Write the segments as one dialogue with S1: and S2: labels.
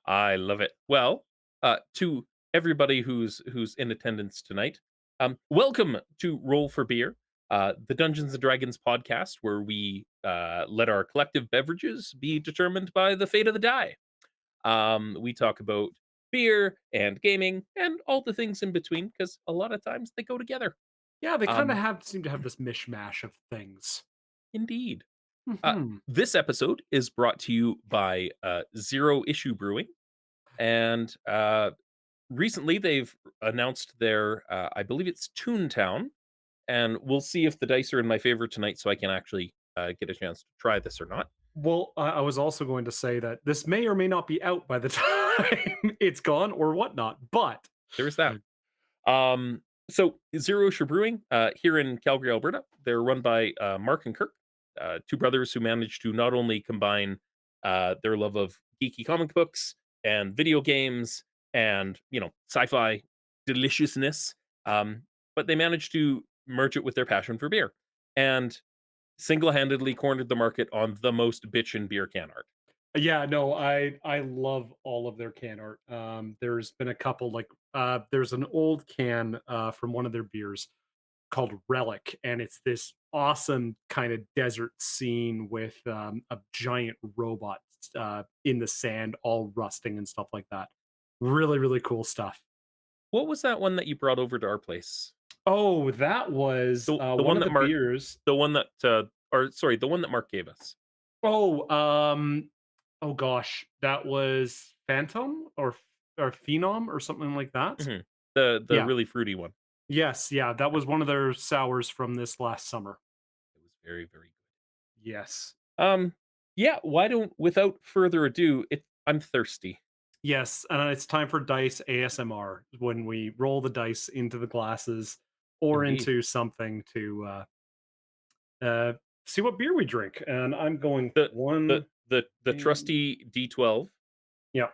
S1: I love it. Well, to everybody who's in attendance tonight, welcome to Roll for Beer, the Dungeons and Dragons podcast, where we let our collective beverages be determined by the fate of the die. We talk about beer and gaming and all the things in between because a lot of times they go together.
S2: Yeah, they kind of
S1: Um,
S2: have seem to have this mishmash of things.
S1: Indeed. Uh,
S2: Hmm.
S1: this episode is brought to you by Zero Issue Brewing, and recently they've announced their, I believe it's Toontown, and we'll see if the dice are in my favor tonight, so I can actually get a chance to try this or not.
S2: Well, I was also going to say that this may or may not be out by the time it's gone or whatnot, but
S1: There is that. So Zero Issue Brewing here in Calgary, Alberta, they're run by Mark and Kirk, two brothers who managed to not only combine their love of geeky comic books and video games and sci-fi deliciousness, um, but they managed to merge it with their passion for beer and single-handedly cornered the market on the most bitchin' beer can art.
S2: yeah, no, I love all of their can art. There's been a couple like there's an old can from one of their beers called Relic, and it's this awesome kind of desert scene with a giant robot in the sand, all rusting and stuff like that. Really, really cool stuff.
S1: What was that one that you brought over to our place?
S2: Oh, that was
S1: The
S2: one
S1: one
S2: of
S1: that
S2: the
S1: Mark
S2: beers.
S1: The one that, or sorry, the one that Mark gave us.
S2: Oh, oh gosh, that was Phantom or Phenom or something like that.
S1: Mhm. The
S2: Yeah.
S1: really fruity one.
S2: Yes. Yeah. That
S1: Yeah,
S2: was one of their sours from this last summer.
S1: it was very, very
S2: Yes.
S1: good. Yeah, why don't without further ado, I'm thirsty.
S2: Yes, and it's time for dice ASMR when we roll the dice into the glasses or
S1: Indeed.
S2: into something to uh, see what beer we drink. And I'm going
S1: The the
S2: one,
S1: the
S2: two,
S1: trusty D12.
S2: yeah.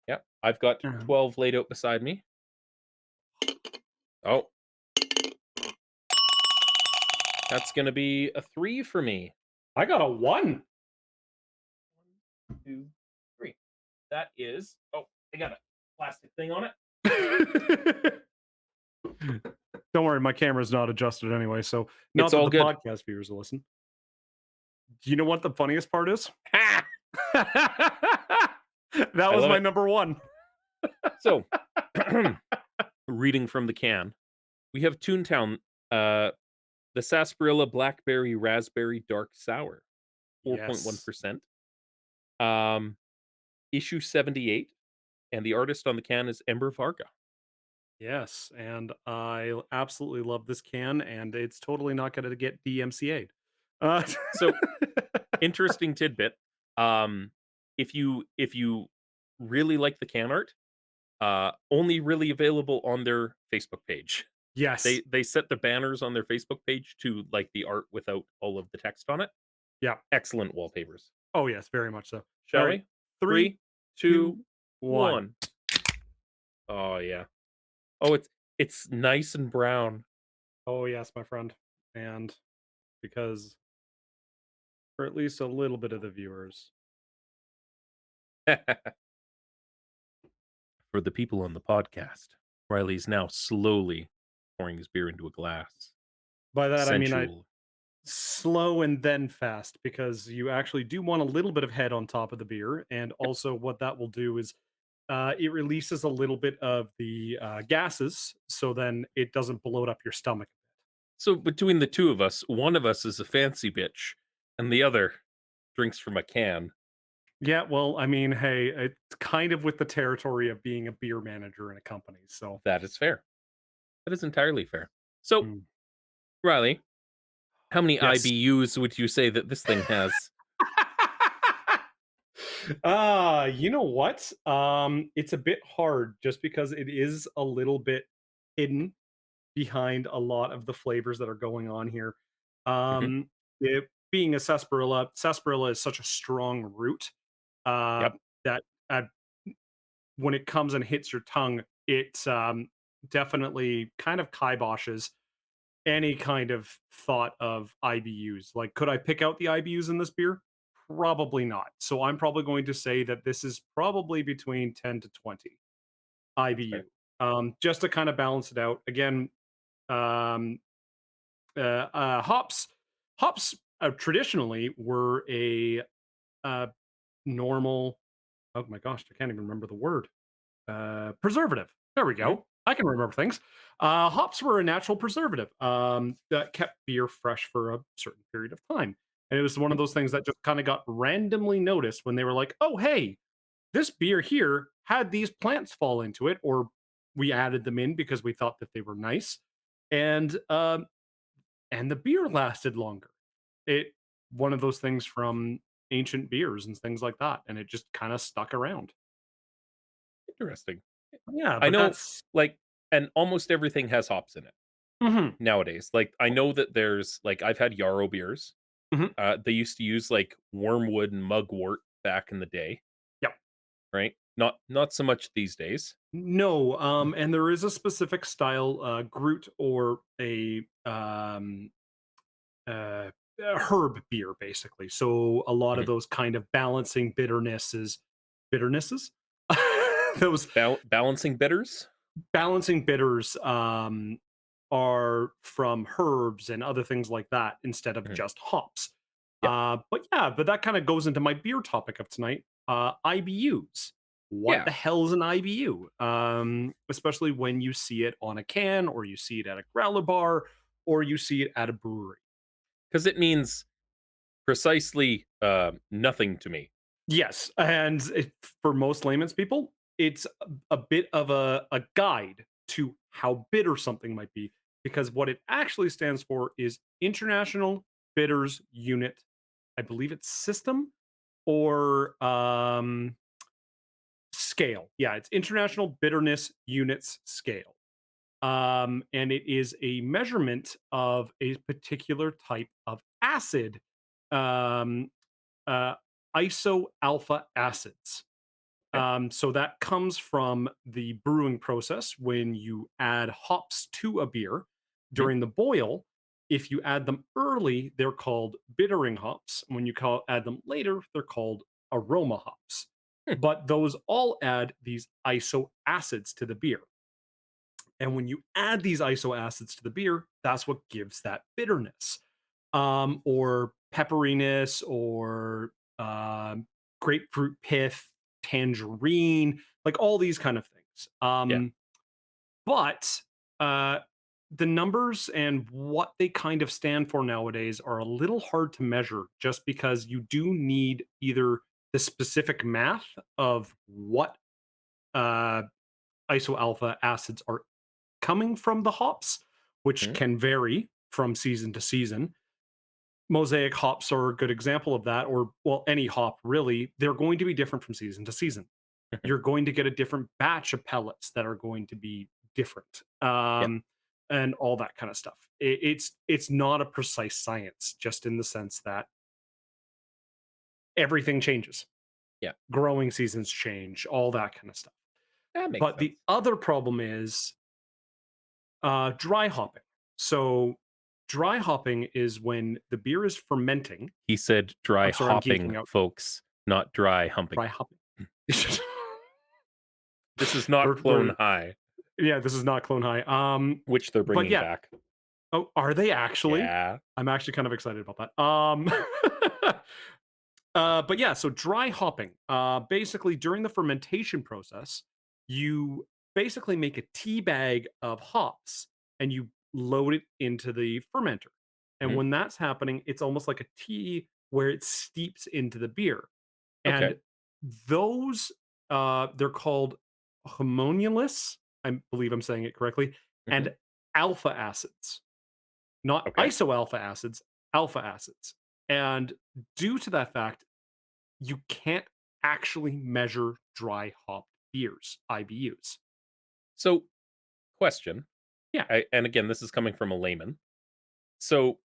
S1: Yeah, I've got
S2: Um,
S1: 12 laid out beside me. Oh, that's gonna be a 3 for me.
S2: I got a one.
S1: 1, 2, 3. That is I got a plastic thing on it.
S2: Don't worry, my camera's not adjusted anyway, so
S1: It's
S2: not that
S1: all
S2: the
S1: good.
S2: podcast viewers will listen. Do you know what the funniest part is?
S1: Ha!
S2: That
S1: I
S2: was
S1: love
S2: my
S1: it.
S2: number one.
S1: So, reading from the can, we have Toontown, uh, the Sarsaparilla Blackberry Raspberry Dark Sour,
S2: Yes.
S1: 4.1%. Um, issue 78, and the artist on the can is Ember Varga.
S2: Yes, and I absolutely love this can, and it's totally not gonna get DMCA'd. Uh,
S1: So, interesting tidbit. Um, if you really like the can art, only really available on their Facebook page.
S2: yes.
S1: They set the banners on their Facebook page to like the art without all of the text on it.
S2: Yeah.
S1: Excellent wallpapers.
S2: Oh, yes, very much so.
S1: Shall
S2: Alright.
S1: we?
S2: 3,
S1: 3, 2,
S2: 2, 1.
S1: 1. Oh yeah. Oh, it's nice and brown.
S2: Oh, yes, my friend. And because for at least a little bit of the viewers.
S1: For the people on the podcast, Riley's now slowly pouring his beer into a glass.
S2: By that, I mean, I
S1: Sensual.
S2: slow and then fast because you actually do want a little bit of head on top of the beer, and
S1: Yep.
S2: also what that will do is it releases a little bit of the gases, so then it doesn't bloat up your stomach.
S1: So between the two of us, one of us is a fancy bitch, and the other drinks from a can.
S2: Yeah, well, I mean, hey, it's kind of with the territory of being a beer manager in a company. So,
S1: That is fair. That is entirely fair. So,
S2: mm.
S1: Riley, how many
S2: Yes.
S1: IBUs would you say that this thing has?
S2: You know what? It's a bit hard just because it is a little bit hidden behind a lot of the flavors that are going on here.
S1: Mhm.
S2: It being a sarsaparilla is such a strong root uh,
S1: Yep.
S2: that uh, when it comes and hits your tongue, it definitely kind of kiboshes any kind of thought of IBUs. Like, could I pick out the IBUs in this beer? Probably not. So I'm probably going to say that this is probably between 10 to 20
S1: Okay.
S2: IBU. Just to kind of balance it out. Again, um, hops traditionally were a uh, normal. Oh my gosh, I can't even remember the word. Preservative. There we
S1: Mhm.
S2: go. I can remember things. Hops were a natural preservative that kept beer fresh for a certain period of time. And it was one
S1: Mhm.
S2: of those things that just kind of got randomly noticed when they were like, oh, hey, this beer here had these plants fall into it, or we added them in because we thought that they were nice. And the beer lasted longer. It one of those things from ancient beers and things like that. And it just kind of stuck around.
S1: Interesting.
S2: Yeah,
S1: I
S2: but
S1: know,
S2: that's
S1: like, and almost everything has hops in it
S2: mhm,
S1: nowadays. Like, I know that there's like I've had Yarrow beers.
S2: mhm.
S1: They used to use like wormwood and mugwort back in the day,
S2: Yep.
S1: right? Not so much these days.
S2: No, and there is a specific style, Groot or a herb beer, basically. So a lot of
S1: Mhm.
S2: those kind of balancing bitternesses, those
S1: Balancing bitters.
S2: balancing bitters are from herbs and other things like that instead of
S1: Mhm.
S2: just hops.
S1: Yeah,
S2: But yeah, but that kind of goes into my beer topic of tonight. IBUs. What
S1: yeah.
S2: the hell is an IBU? Especially when you see it on a can, or you see it at a growler bar, or you see it at a brewery.
S1: Because it means precisely nothing to me.
S2: Yes, and for most layman's people, it's a bit of a guide to how bitter something might be, because what it actually stands for is International Bitters Unit. I believe it's system or scale. Yeah, it's International Bitterness Units Scale. And it is a measurement of a particular type of acid, um, uh, iso alpha acids.
S1: Okay.
S2: So that comes from the brewing process when you add hops to a beer
S1: Mhm.
S2: during the boil. If you add them early, they're called bittering hops. When you add them later, they're called aroma hops.
S1: Hmm.
S2: But those all add these iso acids to the beer. And when you add these iso acids to the beer, that's what gives that bitterness, or pepperiness, or grapefruit pith, tangerine, like all these kind of things.
S1: Yeah.
S2: But uh, the numbers and what they kind of stand for nowadays are a little hard to measure, just because you do need either the specific math of what uh, iso alpha acids are coming from the hops, which
S1: Mhm.
S2: can vary from season to season. Mosaic hops are a good example of that, or well, any hop really. They're going to be different from season to season. You're going to get a different batch of pellets that are going to be different,
S1: Yeah.
S2: and all that kind of stuff. It's not a precise science, just in the sense that everything changes.
S1: Yeah.
S2: Growing seasons change, all that kind of stuff.
S1: That makes
S2: But the
S1: sense.
S2: other problem is dry hopping. So, dry hopping is when the beer is fermenting.
S1: He said dry
S2: I'm sorry, I'm
S1: hopping,
S2: geeking out.
S1: folks, not dry humping.
S2: Dry hopping.
S1: This is not
S2: We're
S1: Clone High,
S2: yeah, this is not Clone High.
S1: which they're
S2: But
S1: bringing
S2: yeah.
S1: back.
S2: Oh, are they actually?
S1: Yeah.
S2: I'm actually kind of excited about that. But yeah, so dry hopping. Basically, during the fermentation process, you basically make a tea bag of hops and you load it into the fermenter. And
S1: Mhm.
S2: when that's happening, it's almost like a tea where it steeps into the beer.
S1: Okay.
S2: And those, they're called homonylous. I believe I'm saying it correctly,
S1: Mhm.
S2: and alpha acids, not
S1: Okay.
S2: iso alpha acids, alpha acids. And due to that fact, you can't actually measure dry hopped beers, IBUs.
S1: So, question,
S2: Yeah.
S1: and again, this is coming from a layman. So,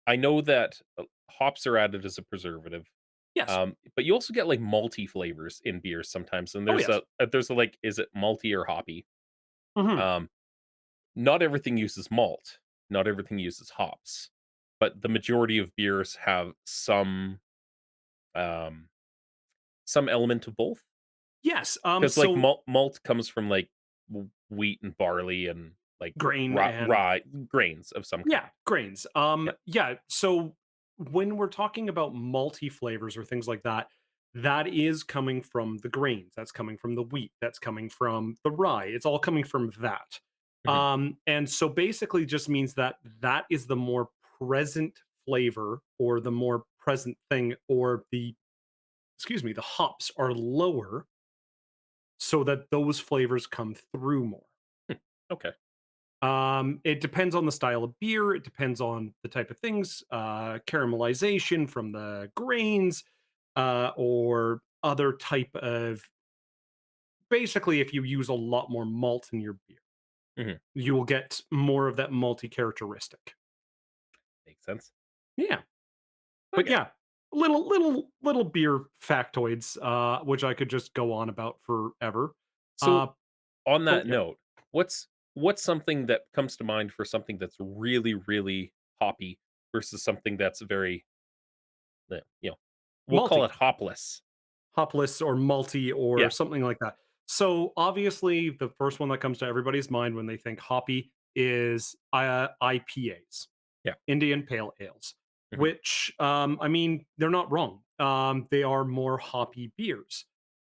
S1: I know that hops are added as a preservative,
S2: Yes.
S1: but you also get like malty flavors in beers sometimes. And
S2: Oh, yes.
S1: there's a like, is it malty or hoppy?
S2: Mhm.
S1: Um, Not everything uses malt. Not everything uses hops, but the majority of beers have some. um, some element of both.
S2: Yes,
S1: Because like
S2: so
S1: malt comes from like wheat and barley and like
S2: grain and
S1: rye grains of some
S2: yeah,
S1: kind.
S2: grains.
S1: Yeah.
S2: Yeah, so when we're talking about multi flavors or things like that, that is coming from the grains. That's coming from the wheat. That's coming from the rye. It's all coming from that.
S1: Mhm.
S2: And so basically just means that that is the more present flavor or the more present thing or the excuse me, the hops are lower so that those flavors come through more.
S1: Okay.
S2: It depends on the style of beer. It depends on the type of things, caramelization from the grains, or other type of. Basically, if you use a lot more malt in your beer,
S1: Mhm.
S2: you will get more of that malty characteristic.
S1: Makes sense.
S2: Yeah, but
S1: Okay.
S2: yeah, little beer factoids, which I could just go on about forever.
S1: So
S2: Uh,
S1: on
S2: oh
S1: that
S2: yeah,
S1: note, what's something that comes to mind for something that's really, really hoppy versus something that's very, we'll call
S2: malty.
S1: it hopless.
S2: Hopless or malty or
S1: Yeah.
S2: something like that. So obviously, the first one that comes to everybody's mind when they think hoppy is IPAs,
S1: Yeah.
S2: Indian Pale Ales,
S1: Mhm.
S2: which I mean they're not wrong. They are more hoppy beers.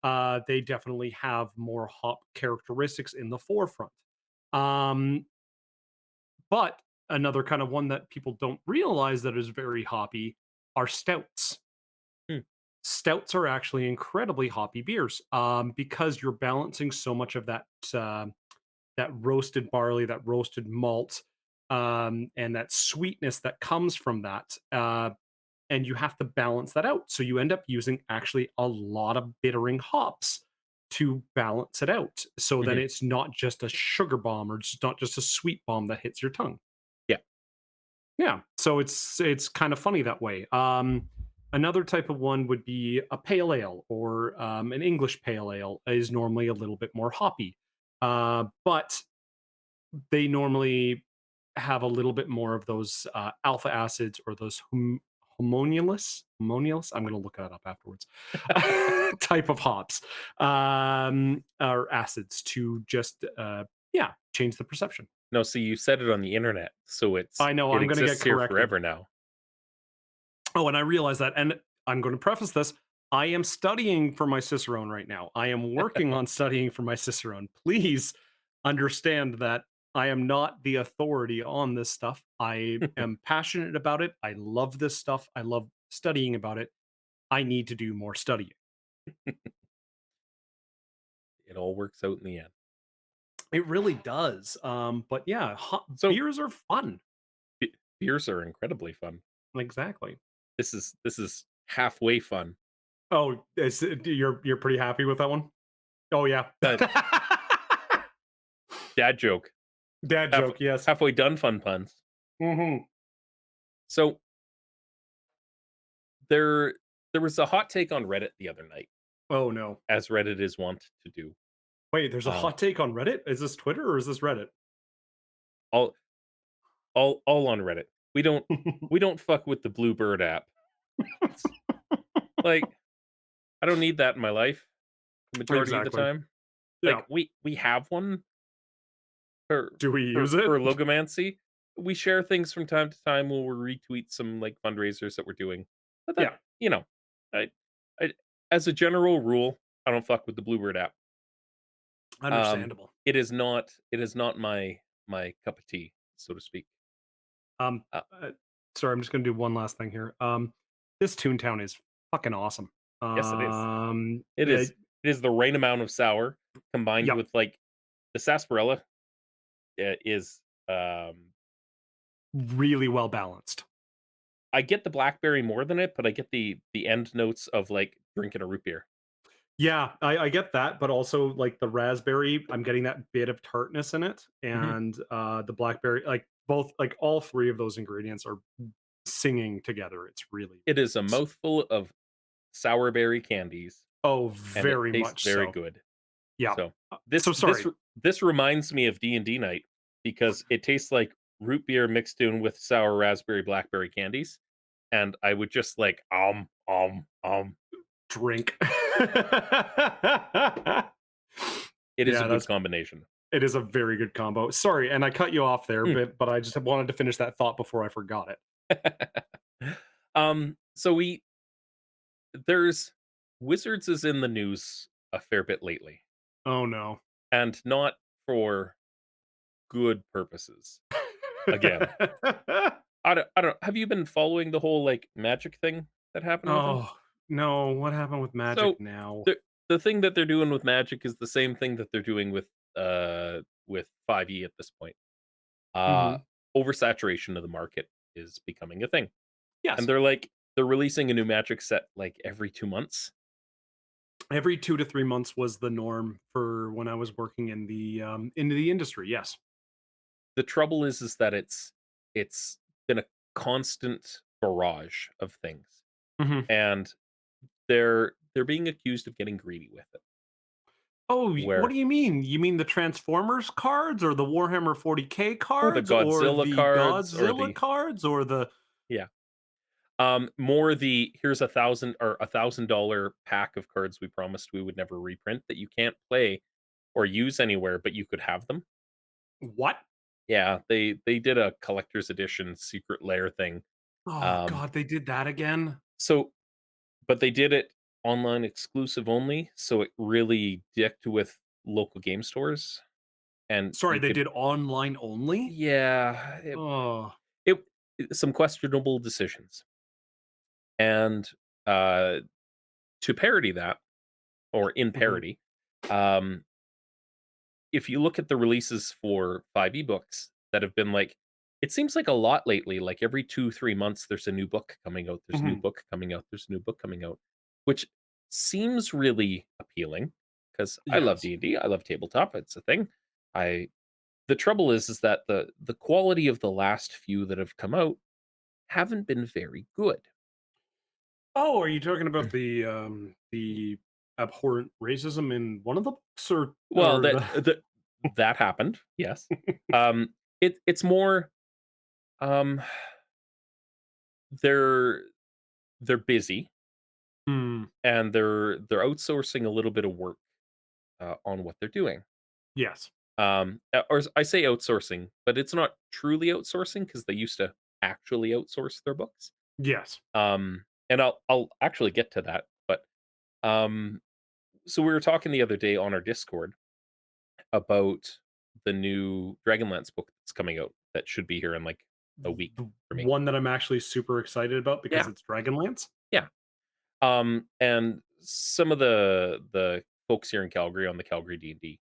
S2: They definitely have more hop characteristics in the forefront. Um, but another kind of one that people don't realize that is very hoppy are stouts.
S1: Hmm.
S2: Stouts are actually incredibly hoppy beers, because you're balancing so much of that roasted barley, that roasted malt, and that sweetness that comes from that, and you have to balance that out. So you end up using actually a lot of bittering hops to balance it out. So then
S1: Mhm.
S2: it's not just a sugar bomb or it's not just a sweet bomb that hits your tongue.
S1: Yeah.
S2: Yeah, so it's kind of funny that way. Another type of one would be a pale ale or an English pale ale is normally a little bit more hoppy, but they normally have a little bit more of those alpha acids or those homonylus. I'm going to look that up afterwards. Type of hops or acids to just yeah change the perception.
S1: No, see, you said it on the internet, so
S2: I know
S1: it
S2: I'm going to get
S1: exists here
S2: corrected.
S1: forever now.
S2: Oh, and I realize that, and I'm going to preface this. I am studying for my Cicerone right now. I am working on studying for my Cicerone. Please understand that I am not the authority on this stuff. I am passionate about it. I love this stuff. I love studying about it. I need to do more studying.
S1: It all works out in the end.
S2: It really does. But yeah,
S1: So
S2: beers are fun.
S1: beers are incredibly fun.
S2: Exactly.
S1: This is halfway fun.
S2: Oh, you're pretty happy with that one? Oh yeah.
S1: Uh, Dad joke.
S2: Dad
S1: Half
S2: joke. Yes.
S1: halfway done fun puns.
S2: Hmm.
S1: So there there was a hot take on Reddit the other night,
S2: Oh no.
S1: as Reddit is wont to do.
S2: Wait, there's a
S1: Uh,
S2: hot take on Reddit? Is this Twitter or is this Reddit?
S1: all all on Reddit. We don't fuck with the Bluebird app. It's like I don't need that in my life the majority of the
S2: Exactly.
S1: time.
S2: Yeah.
S1: Like we have one for
S2: Do we use it?
S1: for Logomancy. We share things from time to time. We'll retweet some like fundraisers that we're doing. But that,
S2: Yeah,
S1: you know, I I as a general rule, I don't fuck with the Bluebird app. Um
S2: understandable.
S1: it is not my cup of tea, so to speak.
S2: Um,
S1: Uh,
S2: uh, sorry, I'm just gonna do one last thing here. This Toontown is fucking awesome.
S1: yes, it is. It is. It is the right amount of sour combined
S2: Yep,
S1: with like the sarsaparilla is
S2: really well balanced.
S1: I get the blackberry more than it, but I get the end notes of like drinking a root beer.
S2: Yeah, I get that, but also like the raspberry, I'm getting that bit of tartness in it,
S1: Mhm.
S2: and the blackberry, like both, like all three of those ingredients are singing together. It's really,
S1: It
S2: really
S1: is a
S2: nice.
S1: mouthful of sour berry candies,
S2: Oh,
S1: and it
S2: very
S1: tastes
S2: much
S1: very
S2: so.
S1: good.
S2: Yeah.
S1: So,
S2: So
S1: this this
S2: sorry.
S1: this reminds me of D&D night because it tastes like root beer mixed in with sour raspberry blackberry candies. and I would just like,
S2: Drink.
S1: It is a
S2: Yeah,
S1: good
S2: that's
S1: combination.
S2: it is a very good combo. Sorry, and I cut you off there,
S1: Mm.
S2: but I just wanted to finish that thought before I forgot it.
S1: So there's Wizards is in the news a fair bit lately,
S2: Oh, no.
S1: and not for good purposes. Again, I don't have you been following the whole, like, magic thing that happened with them?
S2: Oh, no, what happened with Magic
S1: So,
S2: now?
S1: the thing that they're doing with Magic is the same thing that they're doing with 5e at this point. Uh,
S2: Mhm.
S1: Oversaturation of the market is becoming a thing, and
S2: Yes.
S1: they're releasing a new Magic set, like, every 2 months.
S2: Every 2 to 3 months was the norm for when I was working in the industry, yes.
S1: The trouble is that it's been a constant barrage of things,
S2: Mhm.
S1: and they're being accused of getting greedy with it,
S2: Oh, what
S1: where
S2: do you mean? You mean the Transformers cards or the Warhammer 40K
S1: or the
S2: cards or
S1: Godzilla
S2: the
S1: cards or
S2: Godzilla
S1: the
S2: cards or the
S1: yeah. More the here's 1,000 or $1,000 pack of cards we promised we would never reprint that you can't play or use anywhere, but you could have them.
S2: what?
S1: Yeah, they did a collector's edition secret lair thing.
S2: Oh
S1: Um,
S2: god, they did that again?
S1: so but they did it online exclusive only, so it really dicked with local game stores, and
S2: Sorry,
S1: you
S2: they
S1: could
S2: did online only?
S1: yeah,
S2: Oh.
S1: it some questionable decisions. And, uh, to parody that, or in
S2: Mhm,
S1: parody, um, if you look at the releases for 5 ebooks that have been like it seems like a lot lately, like every 2, 3 months, there's a new book coming out, there's a new
S2: mhm.
S1: book coming out, there's a new book coming out, which seems really appealing because I love
S2: Yes.
S1: D&D, I love tabletop, it's a thing. I The trouble is that the quality of the last few that have come out haven't been very good.
S2: Oh, are you talking about the abhorrent racism in one of the books
S1: Well,
S2: or
S1: that
S2: the
S1: that happened, yes. It's more, um, they're they're busy
S2: Hmm,
S1: and they're outsourcing a little bit of work, on what they're doing.
S2: yes.
S1: I say outsourcing, but it's not truly outsourcing because they used to actually outsource their books.
S2: Yes.
S1: And I'll actually get to that, but, um, so we were talking the other day on our Discord about the new Dragonlance book that's coming out that should be here in, like, a week
S2: The
S1: for me.
S2: one that I'm actually super excited about because
S1: Yeah,
S2: it's Dragonlance?
S1: yeah. And some of the folks here in Calgary on the Calgary D&D,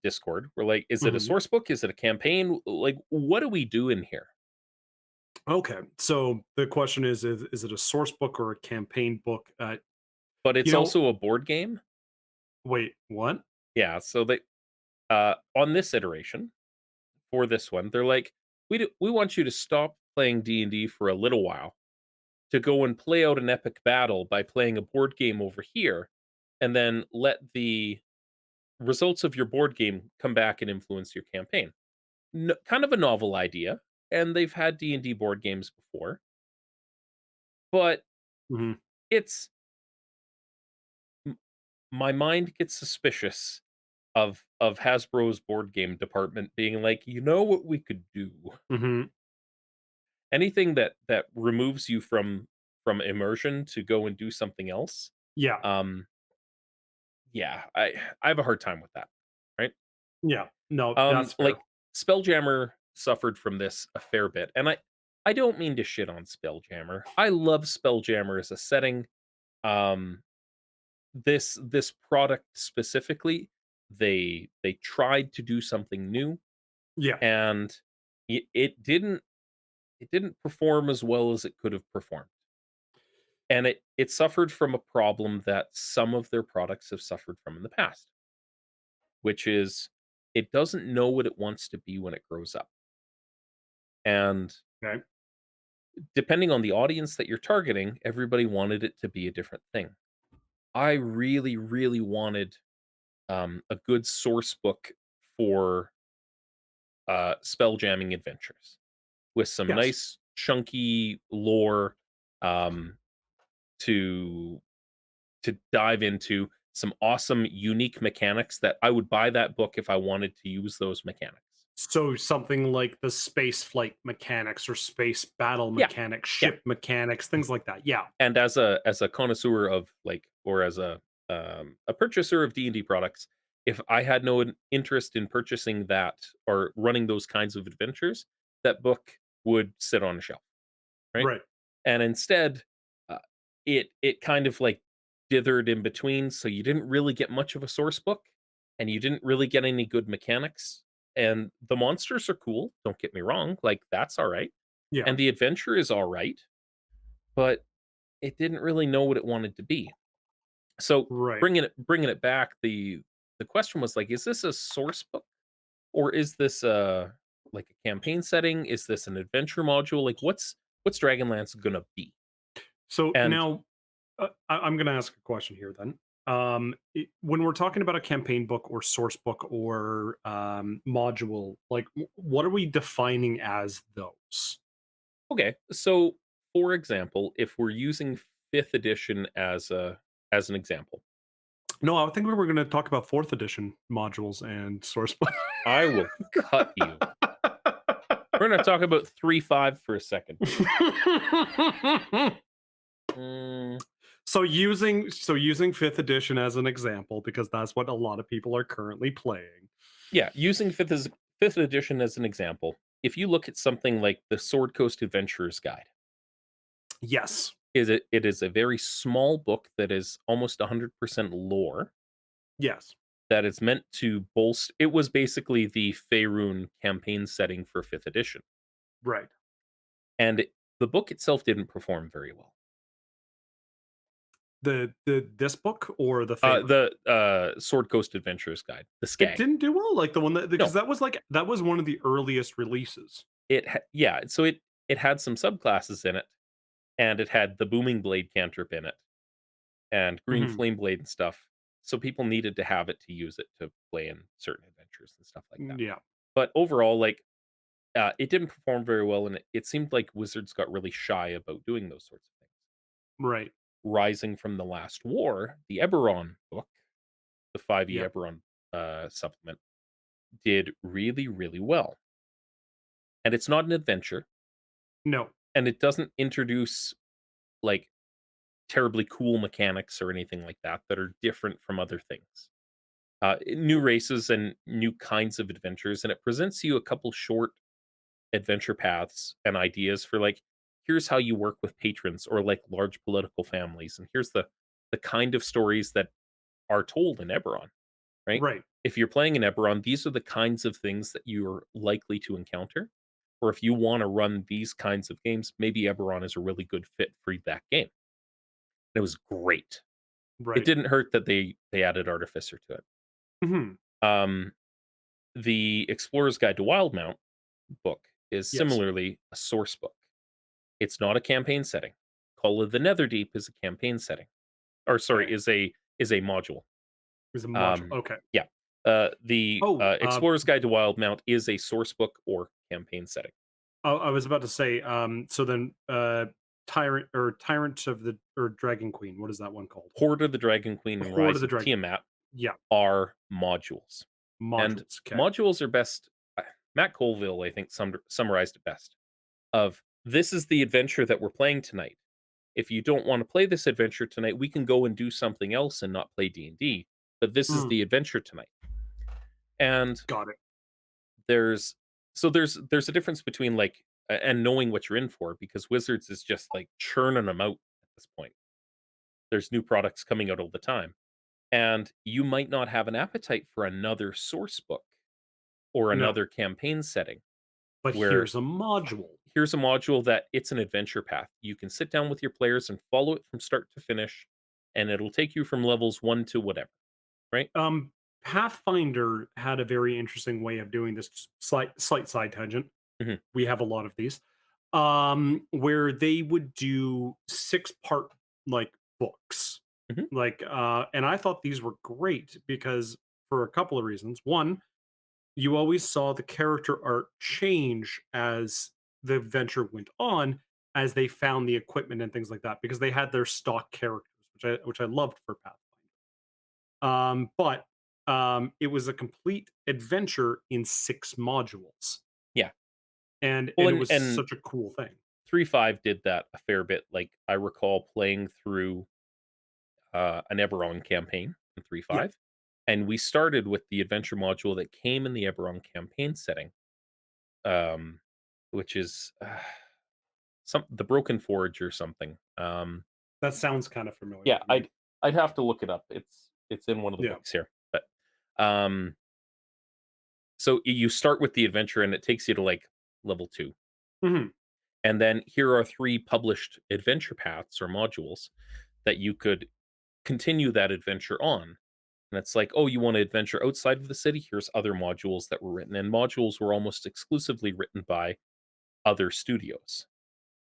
S1: Discord were like, "Is it a
S2: Mhm.
S1: source book? Is it a campaign? Like, what do we do in here?"
S2: Okay, so the question is it a source book or a campaign book?
S1: But
S2: You
S1: it's
S2: know
S1: also a board game.
S2: wait, what?
S1: Yeah, so on this iteration, for this one, they're like, "We want you to stop playing D&D for a little while to go and play out an epic battle by playing a board game over here, and then let the results of your board game come back and influence your campaign." Kind of a novel idea, and they've had D&D board games before, but
S2: Mhm,
S1: it's m my mind gets suspicious of Hasbro's board game department being like, "You know what we could do?"
S2: mhm.
S1: Anything that removes you from immersion to go and do something else,
S2: Yeah,
S1: um, yeah, I have a hard time with that, right?
S2: yeah. No, that's fair.
S1: Like, Spelljammer suffered from this a fair bit, and I don't mean to shit on Spelljammer. I love Spelljammer as a setting. Um, this product specifically, they tried to do something new,
S2: Yeah,
S1: and it didn't perform as well as it could have performed. And it suffered from a problem that some of their products have suffered from in the past, which is it doesn't know what it wants to be when it grows up. And
S2: okay.
S1: depending on the audience that you're targeting, everybody wanted it to be a different thing. I really, really wanted a good source book for spell jamming adventures with some
S2: Yes.
S1: nice chunky lore um, to dive into some awesome, unique mechanics that I would buy that book if I wanted to use those mechanics.
S2: So something like the space flight mechanics or space battle
S1: Yeah,
S2: mechanics,
S1: yeah.
S2: ship mechanics, things like that. Yeah.
S1: And as a connoisseur of, like, or as a purchaser of D&D products, if I had no interest in purchasing that or running those kinds of adventures, that book would sit on a shelf, right?
S2: Right.
S1: And instead, uh, it kind of, like, dithered in between, so you didn't really get much of a source book, and you didn't really get any good mechanics, and the monsters are cool, don't get me wrong, like, that's alright,
S2: Yeah.
S1: and the adventure is alright, but it didn't really know what it wanted to be. So,
S2: Right.
S1: bringing it back, the question was, like, is this a source book, or is this like, a campaign setting? Is this an adventure module? Like, what's Dragonlance gonna be?
S2: So
S1: And
S2: now I'm going to ask a question here then. When we're talking about a campaign book or source book or module, like what are we defining as those?
S1: okay, so, for example, if we're using 5th edition as an example,
S2: No, I think we were going to talk about fourth edition modules and source book.
S1: I will cut you. We're gonna talk about 3.5 for a second. Mm,
S2: So using fifth edition as an example because that's what a lot of people are currently playing.
S1: yeah, using 5th edition as an example, if you look at something like the Sword Coast Adventurer's Guide,
S2: Yes.
S1: it is a very small book that is almost 100% lore
S2: Yes.
S1: that is meant to bolster. It was basically the Faerun campaign setting for 5th edition,
S2: Right.
S1: and the book itself didn't perform very well.
S2: The this book or the Faerun?
S1: The, Sword Coast Adventurer's Guide, the
S2: It
S1: SCAG.
S2: didn't do well, like the one that because
S1: No,
S2: that was one of the earliest releases.
S1: yeah, so it had some subclasses in it, and it had the Booming Blade cantrip in it, and Green
S2: Mhm.
S1: Flame Blade and stuff, so people needed to have it to use it to play in certain adventures and stuff like that.
S2: Yeah.
S1: But overall, like, it didn't perform very well, and it seemed like Wizards got really shy about doing those sorts of things.
S2: Right.
S1: Rising from the Last War, the Eberron book, the 5e
S2: Yep.
S1: Eberron, supplement, did really, really well, and it's not an adventure,
S2: No.
S1: and it doesn't introduce, like, terribly cool mechanics or anything like that that are different from other things. New races and new kinds of adventures, and it presents you a couple short adventure paths and ideas for, like, here's how you work with patrons or, like, large political families, and here's the kind of stories that are told in Eberron, right?
S2: Right.
S1: If you're playing in Eberron, these are the kinds of things that you're likely to encounter. Or if you want to run these kinds of games, maybe Eberron is a really good fit for that game. It was great. It
S2: Right.
S1: didn't hurt that they added Artificer to it.
S2: Mhm.
S1: Um, the Explorer's Guide to Wildmount book is
S2: Yes.
S1: similarly a source book. It's not a campaign setting. Call of the Netherdeep is a campaign setting, or sorry,
S2: Okay.
S1: is a module.
S2: It was a module.
S1: Um,
S2: Okay.
S1: yeah, the
S2: Oh,
S1: Explorer's Guide to Wildmount is a source book or campaign setting.
S2: I was about to say, so then, Tyrant of the or Dragon Queen, what is that one called?
S1: Horde of the Dragon Queen and
S2: Horde of
S1: Rise
S2: the
S1: of
S2: Dragon
S1: Tiamat
S2: Yeah,
S1: are modules, and
S2: modules, okay.
S1: modules are best. Matt Colville, I think, summarized it best. Of this is the adventure that we're playing tonight. If you don't want to play this adventure tonight, we can go and do something else and not play D&D, but this is
S2: Mm,
S1: the adventure tonight. And
S2: got it.
S1: there's there's a difference between, like, and knowing what you're in for, because Wizards is just, like, churning them out at this point. There's new products coming out all the time, and you might not have an appetite for another source book or
S2: No,
S1: another campaign setting
S2: but
S1: where
S2: here's a module.
S1: here's a module that it's an adventure path. You can sit down with your players and follow it from start to finish, and it'll take you from levels 1 to whatever, right?
S2: Um, Pathfinder had a very interesting way of doing this. Slight side tangent.
S1: Mhm,
S2: We have a lot of these. Where they would do 6-part like books.
S1: mhm.
S2: And I thought these were great because for a couple of reasons. One, you always saw the character art change as the adventure went on, as they found the equipment and things like that because they had their stock characters, which I loved for Pathfinder. But it was a complete adventure in 6 modules,
S1: Yeah. Well,
S2: and it
S1: and
S2: was
S1: and
S2: such a cool thing.
S1: 3.5 did that a fair bit. Like, I recall playing through, an Eberron campaign in
S2: Yeah,
S1: 3.5, and we started with the adventure module that came in the Eberron campaign setting, um, which is, some the Broken Forge or something.
S2: that sounds kind of familiar
S1: Yeah,
S2: to me.
S1: I'd have to look it up. It's in one of the
S2: Yeah.
S1: books here, but, um, so you start with the adventure, and it takes you to, like, level 2,
S2: Mhm.
S1: and then here are 3 published adventure paths or modules that you could continue that adventure on. And it's like, oh, you want to adventure outside of the city? Here's other modules that were written. And modules were almost exclusively written by other studios,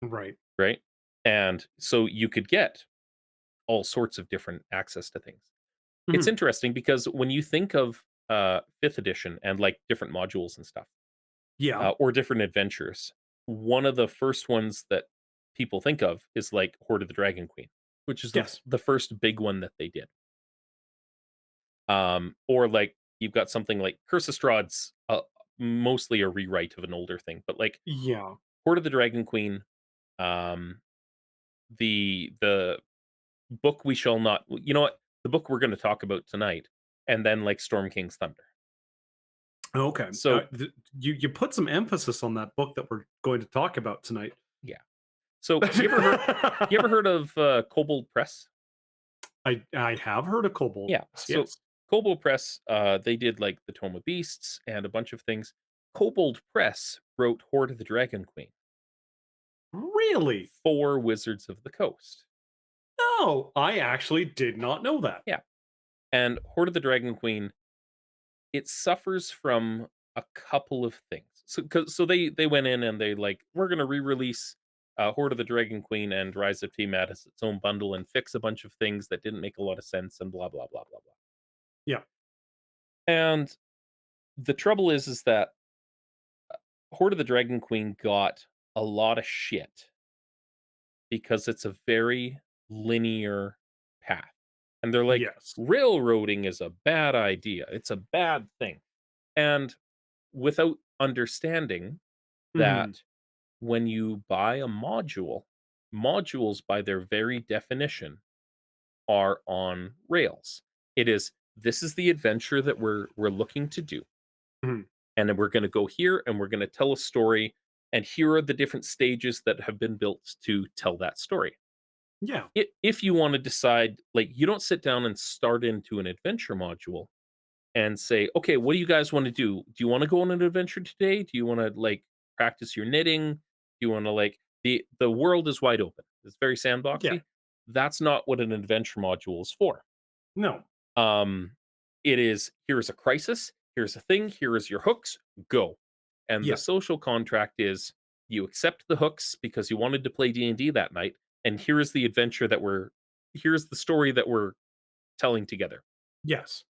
S2: Right.
S1: right? And so you could get all sorts of different access to things. It's
S2: Mhm.
S1: interesting because when you think of fifth edition and like different modules and stuff,
S2: Yeah.
S1: or different adventures, one of the first ones that people think of is like Horde of the Dragon Queen, which is
S2: Yes.
S1: the first big one that they did. Or like you've got something like Curse of Strahd's, mostly a rewrite of an older thing, but like
S2: Yeah.
S1: Horde of the Dragon Queen, um, the book we shall not, you know what, the book we're going to talk about tonight, and then like Storm King's Thunder.
S2: Okay.
S1: So
S2: You put some emphasis on that book that we're going to talk about tonight.
S1: yeah, so you ever heard of Kobold Press?
S2: I have heard of kobolds.
S1: Yeah, so
S2: Yes.
S1: Kobold Press, they did like the Tome of Beasts and a bunch of things. Kobold Press wrote Horde of the Dragon Queen
S2: Really?
S1: for Wizards of the Coast.
S2: No, I actually did not know that.
S1: Yeah. And Horde of the Dragon Queen, it suffers from a couple of things. So they went in and they like, we're gonna re-release Horde of the Dragon Queen and Rise of Tiamat as its own bundle and fix a bunch of things that didn't make a lot of sense and blah blah blah blah blah.
S2: Yeah.
S1: And the trouble is that Horde of the Dragon Queen got a lot of shit because it's a very linear path. And they're like,
S2: Yes.
S1: railroading is a bad idea. It's a bad thing. And without understanding
S2: Mhm.
S1: that when you buy a module, modules by their very definition are on rails. It is, this is the adventure that we're looking to do.
S2: Mhm.
S1: And then we're going to go here and we're going to tell a story, and here are the different stages that have been built to tell that story.
S2: Yeah.
S1: If you want to decide, like, you don't sit down and start into an adventure module and say, okay, what do you guys want to do? Do you want to go on an adventure today? Do you want to like practice your knitting? Do you want to like, the world is wide open. It's very
S2: Yeah.
S1: sandboxy. That's not what an adventure module is for.
S2: No.
S1: Um, it is, here's a crisis, here's a thing, here is your hooks, go. And the
S2: Yeah.
S1: social contract is you accept the hooks because you wanted to play D&D that night, and here's the adventure that here's the story that we're telling together.
S2: Yes.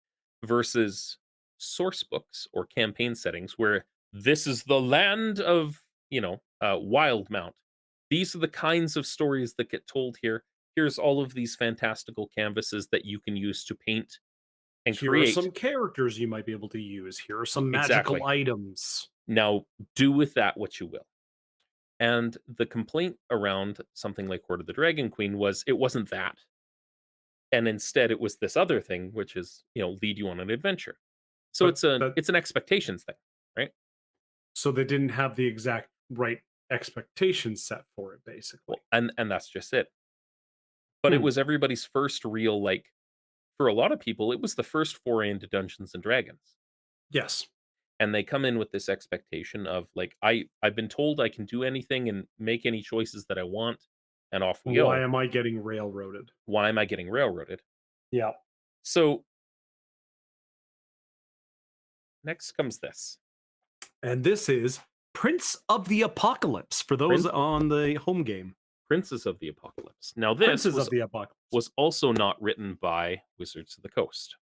S1: Versus source books or campaign settings where this is the land of, Wildmount. These are the kinds of stories that get told here. Here's all of these fantastical canvases that you can use to paint and
S2: Here are
S1: create.
S2: some characters you might be able to use. Here are some magical
S1: Exactly.
S2: items.
S1: Now, do with that what you will. And the complaint around something like Horde of the Dragon Queen was it wasn't that. And instead it was this other thing, which is, lead you on an adventure. So
S2: But that
S1: it's an expectations thing, right?
S2: so they didn't have the exact right expectations set for it, basically.
S1: Well, and that's just it. But it
S2: Hmm.
S1: was everybody's first real, like, for a lot of people, it was the first foray into Dungeons and Dragons.
S2: Yes.
S1: And they come in with this expectation of like, I've been told I can do anything and make any choices that I want, and off we
S2: Why
S1: go.
S2: am I getting railroaded?
S1: Why am I getting railroaded?
S2: Yeah.
S1: So next comes this.
S2: And this is Prince of the Apocalypse for those
S1: Prince
S2: on the home game.
S1: Princes of the Apocalypse. Now this
S2: Princes of the Apocalypse.
S1: was also not written by Wizards of the Coast.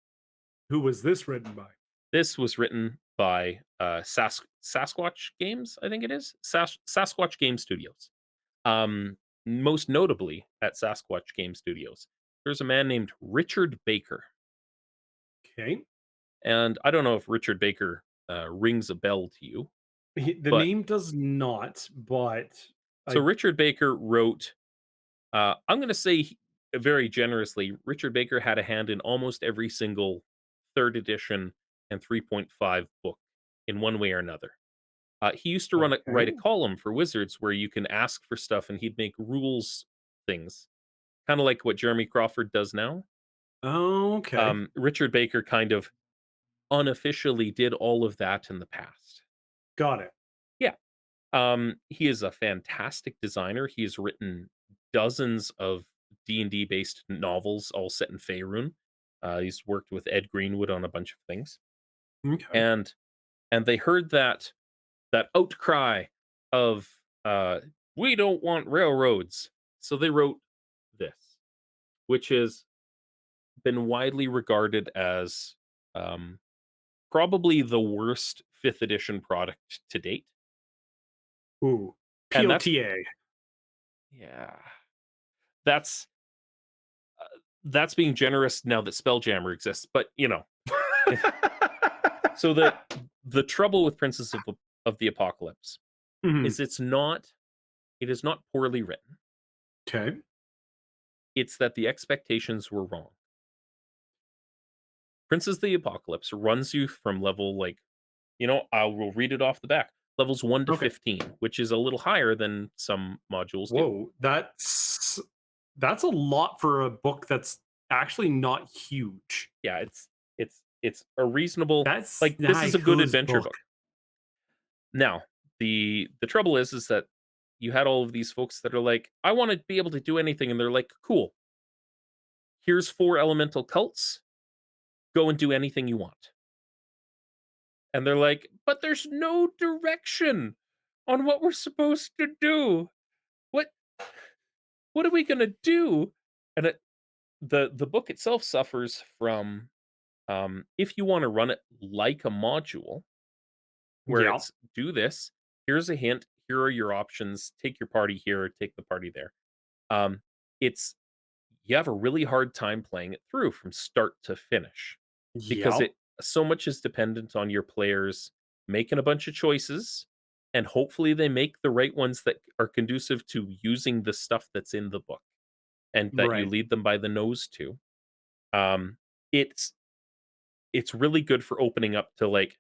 S2: Who was this written by?
S1: This was written by Sasquatch Games, I think it is. Sasquatch Game Studios. Um, Most notably at Sasquatch Game Studios, there's a man named Richard Baker,
S2: Okay.
S1: and I don't know if Richard Baker rings a bell to you,
S2: The
S1: but
S2: name does not, but
S1: so
S2: I
S1: Richard Baker wrote. I'm going to say very generously, Richard Baker had a hand in almost every single third edition and 3.5 book in one way or another. He used to write a
S2: okay.
S1: column for Wizards where you can ask for stuff and he'd make rules things, kind of like what Jeremy Crawford does now.
S2: Oh, okay.
S1: Richard Baker kind of unofficially did all of that in the past.
S2: Got it.
S1: Yeah. He is a fantastic designer. He has written dozens of D&D based novels, all set in Faerun. He's worked with Ed Greenwood on a bunch of things,
S2: Okay.
S1: and they heard that outcry of we don't want railroads, so they wrote this, which has been widely regarded as um, probably the worst fifth edition product to date,
S2: Ooh.
S1: and that's
S2: POTA.
S1: yeah, that's that's being generous now that Spelljammer exists, but, so the trouble with Princess of the Apocalypse
S2: Mhm.
S1: is it is not poorly written,
S2: Okay.
S1: it's that the expectations were wrong. Princess of the Apocalypse runs you from level, like, I will read it off the back, levels 1 to
S2: Okay.
S1: 15, which is a little higher than some modules do.
S2: Whoa, that's a lot for a book that's actually not huge.
S1: Yeah, it's a reasonable,
S2: That's
S1: like, this
S2: not a
S1: is a good
S2: whose
S1: adventure
S2: book.
S1: book. Now, the trouble is that you had all of these folks that are like, "I wanna be able to do anything," and they're like, "Cool, here's 4 elemental cults, go and do anything you want." And they're like, "But there's no direction on what we're supposed to do. What what are we gonna do?" And the book itself suffers from, if you wanna run it like a module, where
S2: Yeah,
S1: it's, "Do this, here's a hint, here are your options, take your party here, take the party there." Um, it's you have a really hard time playing it through from start to finish because
S2: yeah,
S1: it so much is dependent on your players making a bunch of choices, and hopefully they make the right ones that are conducive to using the stuff that's in the book and that you
S2: right.
S1: lead them by the nose to. Um, it's really good for opening up to, like,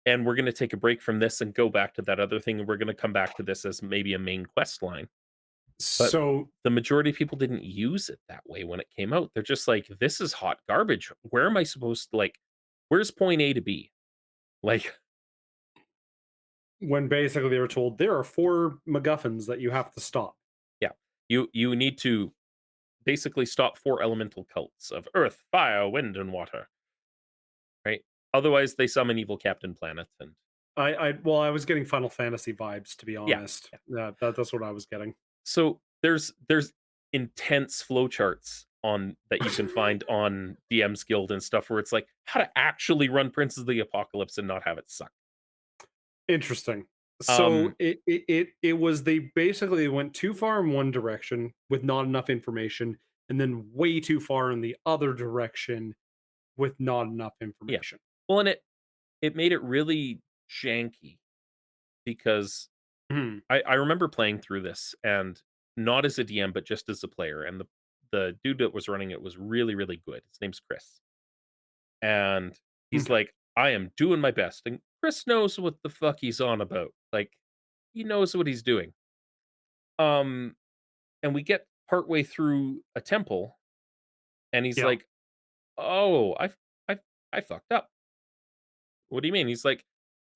S1: and we're going to take a break from this and go back to that other thing, and we're going to come back to this as maybe a main quest line. But
S2: So
S1: the majority of people didn't use it that way when it came out. They're just like, "This is hot garbage. Where am I supposed to, like, where's point A to B?" Like,
S2: when basically they were told there are 4 MacGuffins that you have to stop.
S1: yeah, you need to basically stop 4 elemental cults of earth, fire, wind, and water, right? Otherwise, they summon evil Captain Planet, and
S2: Well, I was getting Final Fantasy vibes, to be
S1: yeah,
S2: honest.
S1: yeah.
S2: Yeah, that's what I was getting.
S1: So there's intense flowcharts on that you can find on DM's Guild and stuff where it's like how to actually run Princes of the Apocalypse and not have it suck.
S2: Interesting. So
S1: Um,
S2: it was they basically went too far in one direction with not enough information, and then way too far in the other direction with not enough
S1: yeah.
S2: information.
S1: Well, and it made it really janky because
S2: Mhm.
S1: I remember playing through this and not as a DM, but just as a player, and the dude that was running it was really, really good. His name's Chris. And he's
S2: Okay.
S1: like, "I am doing my best." And Chris knows what the fuck he's on about. Like, he knows what he's doing. Um, and we get partway through a temple, and he's
S2: Yeah.
S1: like, "Oh, I I fucked up." "What do you mean?" He's like,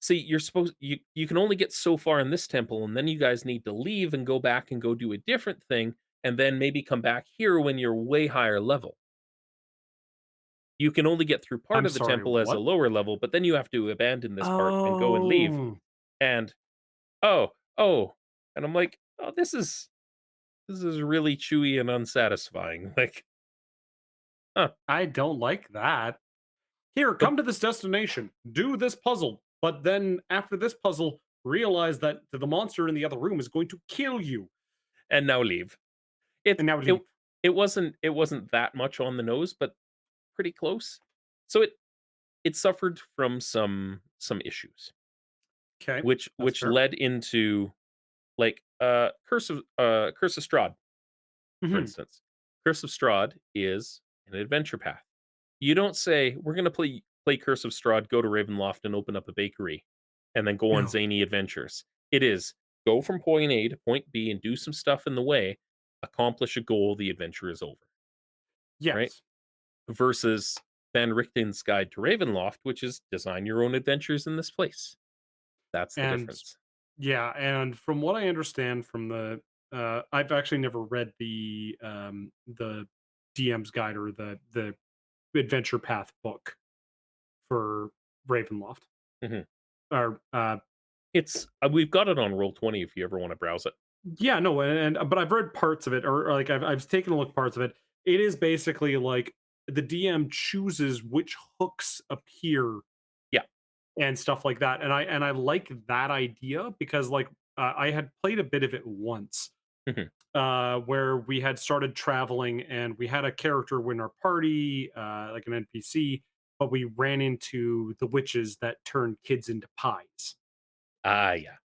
S1: "See, you can only get so far in this temple, and then you guys need to leave and go back and go do a different thing, and then maybe come back here when you're way higher level. You can only get through part
S2: I'm
S1: of the
S2: sorry,
S1: temple as a
S2: what?
S1: lower level, but then you have to abandon this part and go and leave."
S2: Oh,
S1: And oh, oh, and I'm like, "Oh, this is really chewy and unsatisfying." Like, huh.
S2: I don't like that. Here,
S1: The
S2: come to this destination. Do this puzzle. But then after this puzzle, realize that the monster in the other room is going to kill you.
S1: and now leave. It
S2: and now
S1: it
S2: leave.
S1: it wasn't that much on the nose, but pretty close. So it suffered from some issues,
S2: Okay, that's
S1: which
S2: fair.
S1: led into like Curse of Strahd, for
S2: Mhm.
S1: instance. Curse of Strahd is an adventure path. You don't say we're gonna play Curse of Strahd, go to Ravenloft, and open up a bakery, and then go on
S2: No.
S1: zany adventures. It is go from point A to point B and do some stuff in the way, accomplish a goal, the adventure is over, right?
S2: Yes.
S1: Versus Van Richten's Guide to Ravenloft, which is design your own adventures in this place. That's the
S2: And
S1: difference.
S2: yeah, and from what I understand from I've actually never read the DM's guide or the adventure path book for Ravenloft.
S1: Mhm.
S2: Or
S1: It's we've got it on Roll20 if you ever wanna browse it.
S2: yeah, no, but I've read parts of it, or like I've taken a look parts of it. It is basically like the DM chooses which hooks appear
S1: Yeah.
S2: and stuff like that, and I like that idea because like I had played a bit of it once,
S1: Mhm.
S2: where we had started traveling and we had a character in our party, like an NPC, but we ran into the witches that turned kids into pies.
S1: Ah, yeah.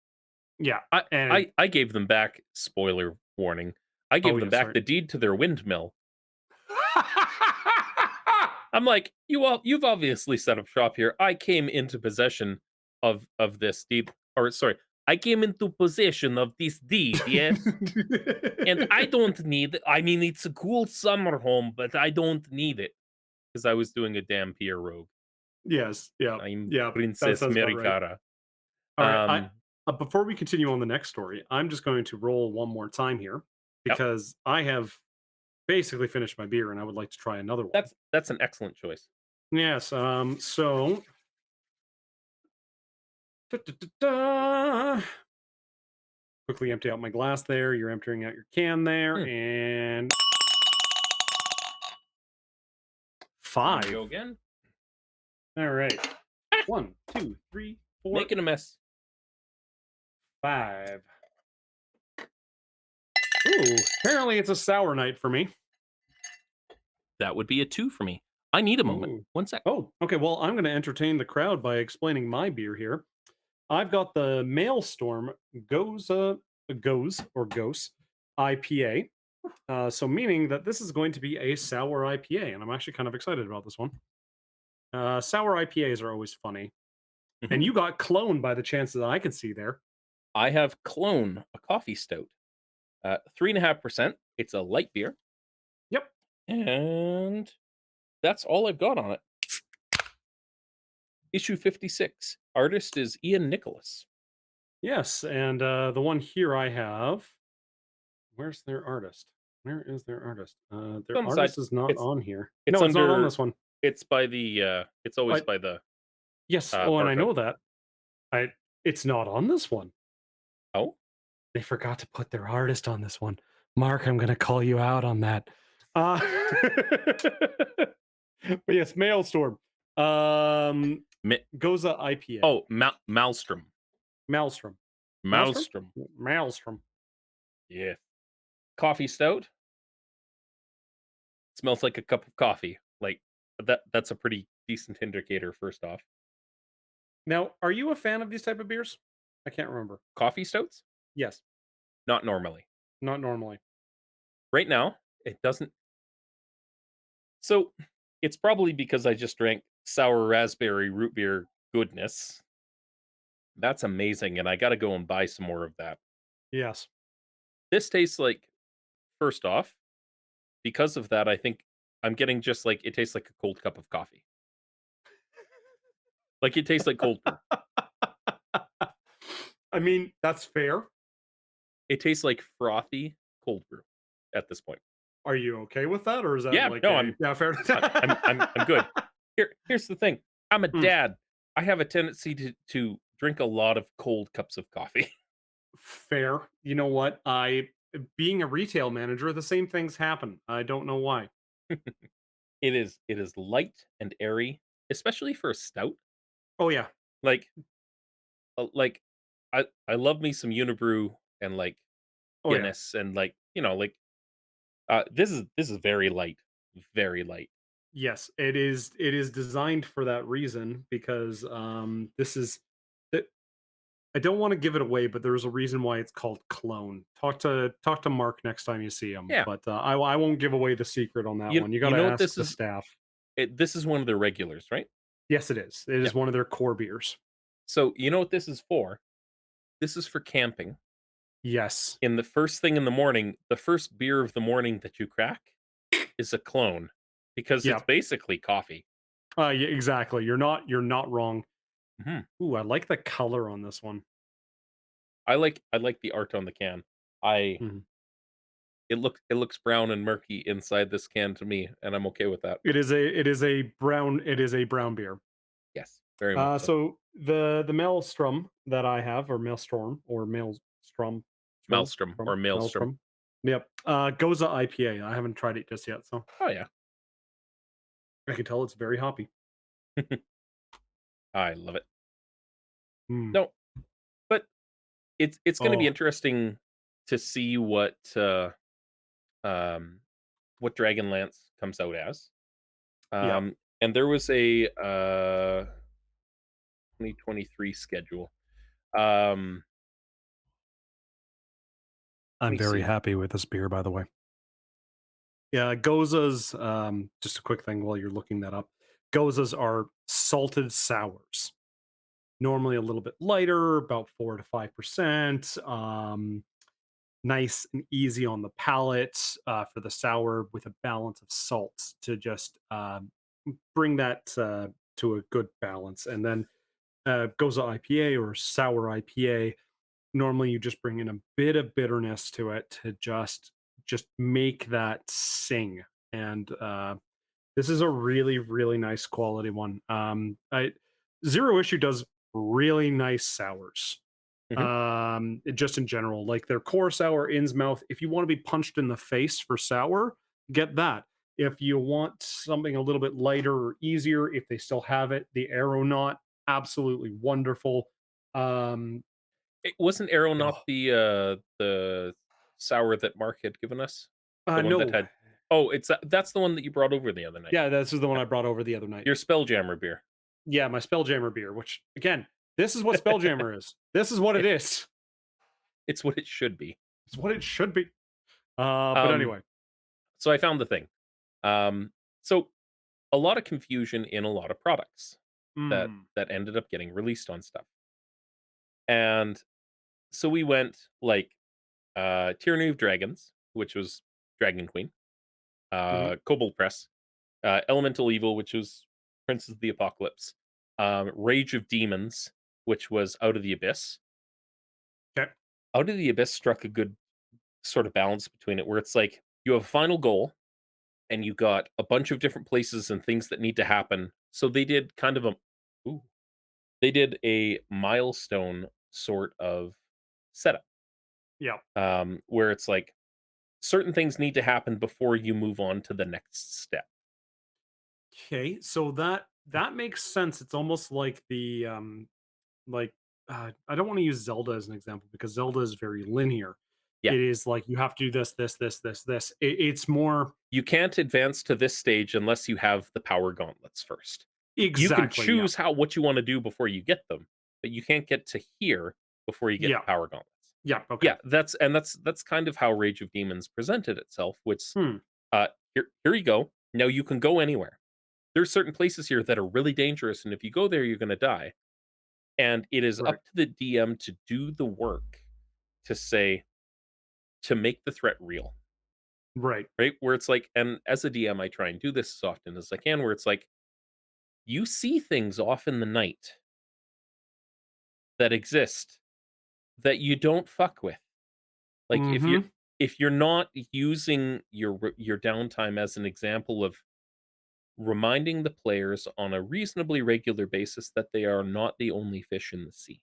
S2: Yeah,
S1: I
S2: and
S1: I gave them back spoiler warning, I
S2: oh
S1: gave them
S2: yeah,
S1: back
S2: sorry.
S1: the deed to their windmill. I'm like, you've obviously set up shop here. I came into possession of this deed, or sorry, I came into possession of this deed, yes? And I don't need it. I mean, it's a cool summer home, but I don't need it because I was doing a damn Pierre rogue.
S2: Yes, yeah,
S1: I'm
S2: yeah, that
S1: Princess
S2: sounds about right.
S1: Mericara.
S2: All right,
S1: Um,
S2: before we continue on the next story, I'm just going to roll one more time here
S1: yep,
S2: because I have basically finished my beer and I would like to try another one.
S1: that's an excellent choice.
S2: Yes, so da-da-da-da. Quickly empty out my glass there. You're emptying out your can there,
S1: Hmm,
S2: and
S1: there we go
S2: 5.
S1: again.
S2: All right.
S1: Ah,
S2: 1, 2, 3, 4,
S1: making a mess.
S2: 5. Ooh, apparently it's a sour night for me.
S1: That would be a 2 for me. I need a moment.
S2: Ooh.
S1: 1 sec.
S2: Oh, okay. Well, I'm going to entertain the crowd by explaining my beer here. I've got the Maelstrom Goes IPA. So meaning that this is going to be a sour IPA, and I'm actually kind of excited about this one. Sour IPAs are always funny, and
S1: Mhm.
S2: you got cloned by the chances that I can see there.
S1: I have Clone, a coffee stout, 3.5%. It's a light beer,
S2: Yep.
S1: and that's all I've got on it. Issue 56. Artist is Ian Nicholas.
S2: Yes, and the one here I have. Where's their artist? Where is their artist?
S1: It's
S2: Their
S1: on the side.
S2: artist is not
S1: It's
S2: on here.
S1: it's
S2: No, it's not on
S1: under
S2: this one.
S1: it's by the, it's always
S2: But
S1: by the,
S2: yes, oh, and I
S1: barcode.
S2: know that. I It's not on this one.
S1: Oh?
S2: They forgot to put their artist on this one. Mark, I'm gonna call you out on that. Uh, but yes, Maelstrom. Um,
S1: Mi
S2: Goza IPA.
S1: oh, Maelstrom.
S2: Maelstrom. Maelstrom?
S1: Maelstrom.
S2: Maelstrom.
S1: Yeah. Coffee stout. Smells like a cup of coffee. Like, that's a pretty decent indicator, first off.
S2: Now, are you a fan of these type of beers? I can't remember.
S1: Coffee stouts?
S2: Yes,
S1: Not normally.
S2: not normally.
S1: Right now, it doesn't. So, it's probably because I just drank sour raspberry root beer goodness. That's amazing, and I gotta go and buy some more of that.
S2: Yes.
S1: This tastes like, first off, because of that, I think I'm getting just like it tastes like a cold cup of coffee. Like, it tastes like cold brew.
S2: I mean, that's fair.
S1: It tastes like frothy cold brew at this point.
S2: Are you okay with that, or is that
S1: Yeah,
S2: like
S1: no,
S2: a yeah, fair?
S1: I'm good. Here's the thing. I'm a
S2: Mm,
S1: dad. I have a tendency to drink a lot of cold cups of coffee.
S2: fair. You know what? Being a retail manager, the same things happen. I don't know why.
S1: It is light and airy, especially for a stout.
S2: Oh yeah.
S1: Like like I love me some Unibrew and like
S2: Oh yeah.
S1: Guinness and like, this is very light.
S2: Yes, it is designed for that reason because this is it, I don't want to give it away, but there's a reason why it's called clone. Talk to Mark next time you see him,
S1: Yeah.
S2: but I won't give away the secret on that
S1: You
S2: one. You got
S1: you
S2: to
S1: know what
S2: ask
S1: this
S2: the
S1: is?
S2: staff.
S1: This is one of their regulars, right?
S2: Yes, it is. It
S1: Yeah.
S2: is one of their core beers.
S1: So, you know what this is for? This is for camping.
S2: Yes.
S1: In the first thing in the morning, the first beer of the morning that you crack is a clone because it's
S2: Yeah.
S1: basically coffee.
S2: Yeah, exactly. You're not wrong.
S1: Mhm.
S2: Ooh, I like the color on this one.
S1: I like the art on the can. I
S2: Mhm.
S1: it looks brown and murky inside this can to me, and I'm okay with that.
S2: It is a brown beer.
S1: Yes, very much so.
S2: So the maelstrom that I have, or maelstrom, or maelstrom,
S1: Maelstrom or Maelstrom.
S2: maelstrom. Yep. Goza IPA. I haven't tried it just yet, so
S1: Oh, yeah.
S2: I can tell it's very hoppy.
S1: I love it.
S2: Mm.
S1: No, but it's gonna be
S2: Oh,
S1: interesting to see um, what Dragonlance comes out as.
S2: yeah.
S1: And there was a, 2023 schedule. Um, Let
S2: I'm
S1: me
S2: very
S1: see.
S2: happy with this beer, by the way. Yeah, Gozas. Just a quick thing while you're looking that up. Gozas are salted sours. Normally a little bit lighter, about 4 to 5%. Nice and easy on the palate for the sour with a balance of salts to just bring that to a good balance. And then Goza IPA or sour IPA, normally you just bring in a bit of bitterness to it to just make that sing. And this is a really, really nice quality one. Zero Issue does really nice sours.
S1: Mhm.
S2: Just in general, like their core sour Innsmouth. If you want to be punched in the face for sour, get that. If you want something a little bit lighter or easier, if they still have it, the Aeronaut, absolutely wonderful. Um,
S1: It wasn't Arrow not
S2: oh,
S1: the sour that Mark had given us? The one that
S2: no,
S1: had Oh, that's the one that you brought over the other night.
S2: yeah, this is the one
S1: Yeah.
S2: I brought over the other night.
S1: Your Spelljammer beer.
S2: Yeah, my Spelljammer beer, which again, this is what Spelljammer is. This is what it
S1: It
S2: is.
S1: it's what it should be.
S2: It's what it should be. But
S1: Um,
S2: anyway,
S1: so I found the thing. So a lot of confusion in a lot of products that
S2: mm,
S1: that ended up getting released on stuff. And so we went like Tyranny of Dragons, which was Dragon Queen,
S2: mhm,
S1: Kobold Press, Elemental Evil, which was Princes of the Apocalypse, Rage of Demons, which was Out of the Abyss.
S2: okay,
S1: Out of the Abyss struck a good sort of balance between it, where it's like you have a final goal and you got a bunch of different places and things that need to happen. So they did kind of a ooh, they did a milestone sort of setup,
S2: yeah.
S1: where it's like certain things need to happen before you move on to the next step.
S2: Okay, so that makes sense. It's almost like like I don't want to use Zelda as an example because Zelda is very linear.
S1: Yeah.
S2: It is like you have to do this. It's more
S1: You can't advance to this stage unless you have the power gauntlets first. You can
S2: exactly, yeah.
S1: choose what you wanna do before you get them, but you can't get to here before you get the
S2: Yeah.
S1: power gauntlets.
S2: Yeah, okay.
S1: Yeah, that's kind of how Rage of Demons presented itself, which,
S2: Hmm,
S1: here you go. Now you can go anywhere. There's certain places here that are really dangerous, and if you go there, you're gonna die, and it is
S2: right.
S1: up to the DM to do the work to say to make the threat real.
S2: Right.
S1: Right? Where it's like and as a DM, I try and do this as often as I can, where it's like, you see things off in the night that exist that you don't fuck with. Like,
S2: Mhm.
S1: if you're not using your downtime as an example of reminding the players on a reasonably regular basis that they are not the only fish in the sea.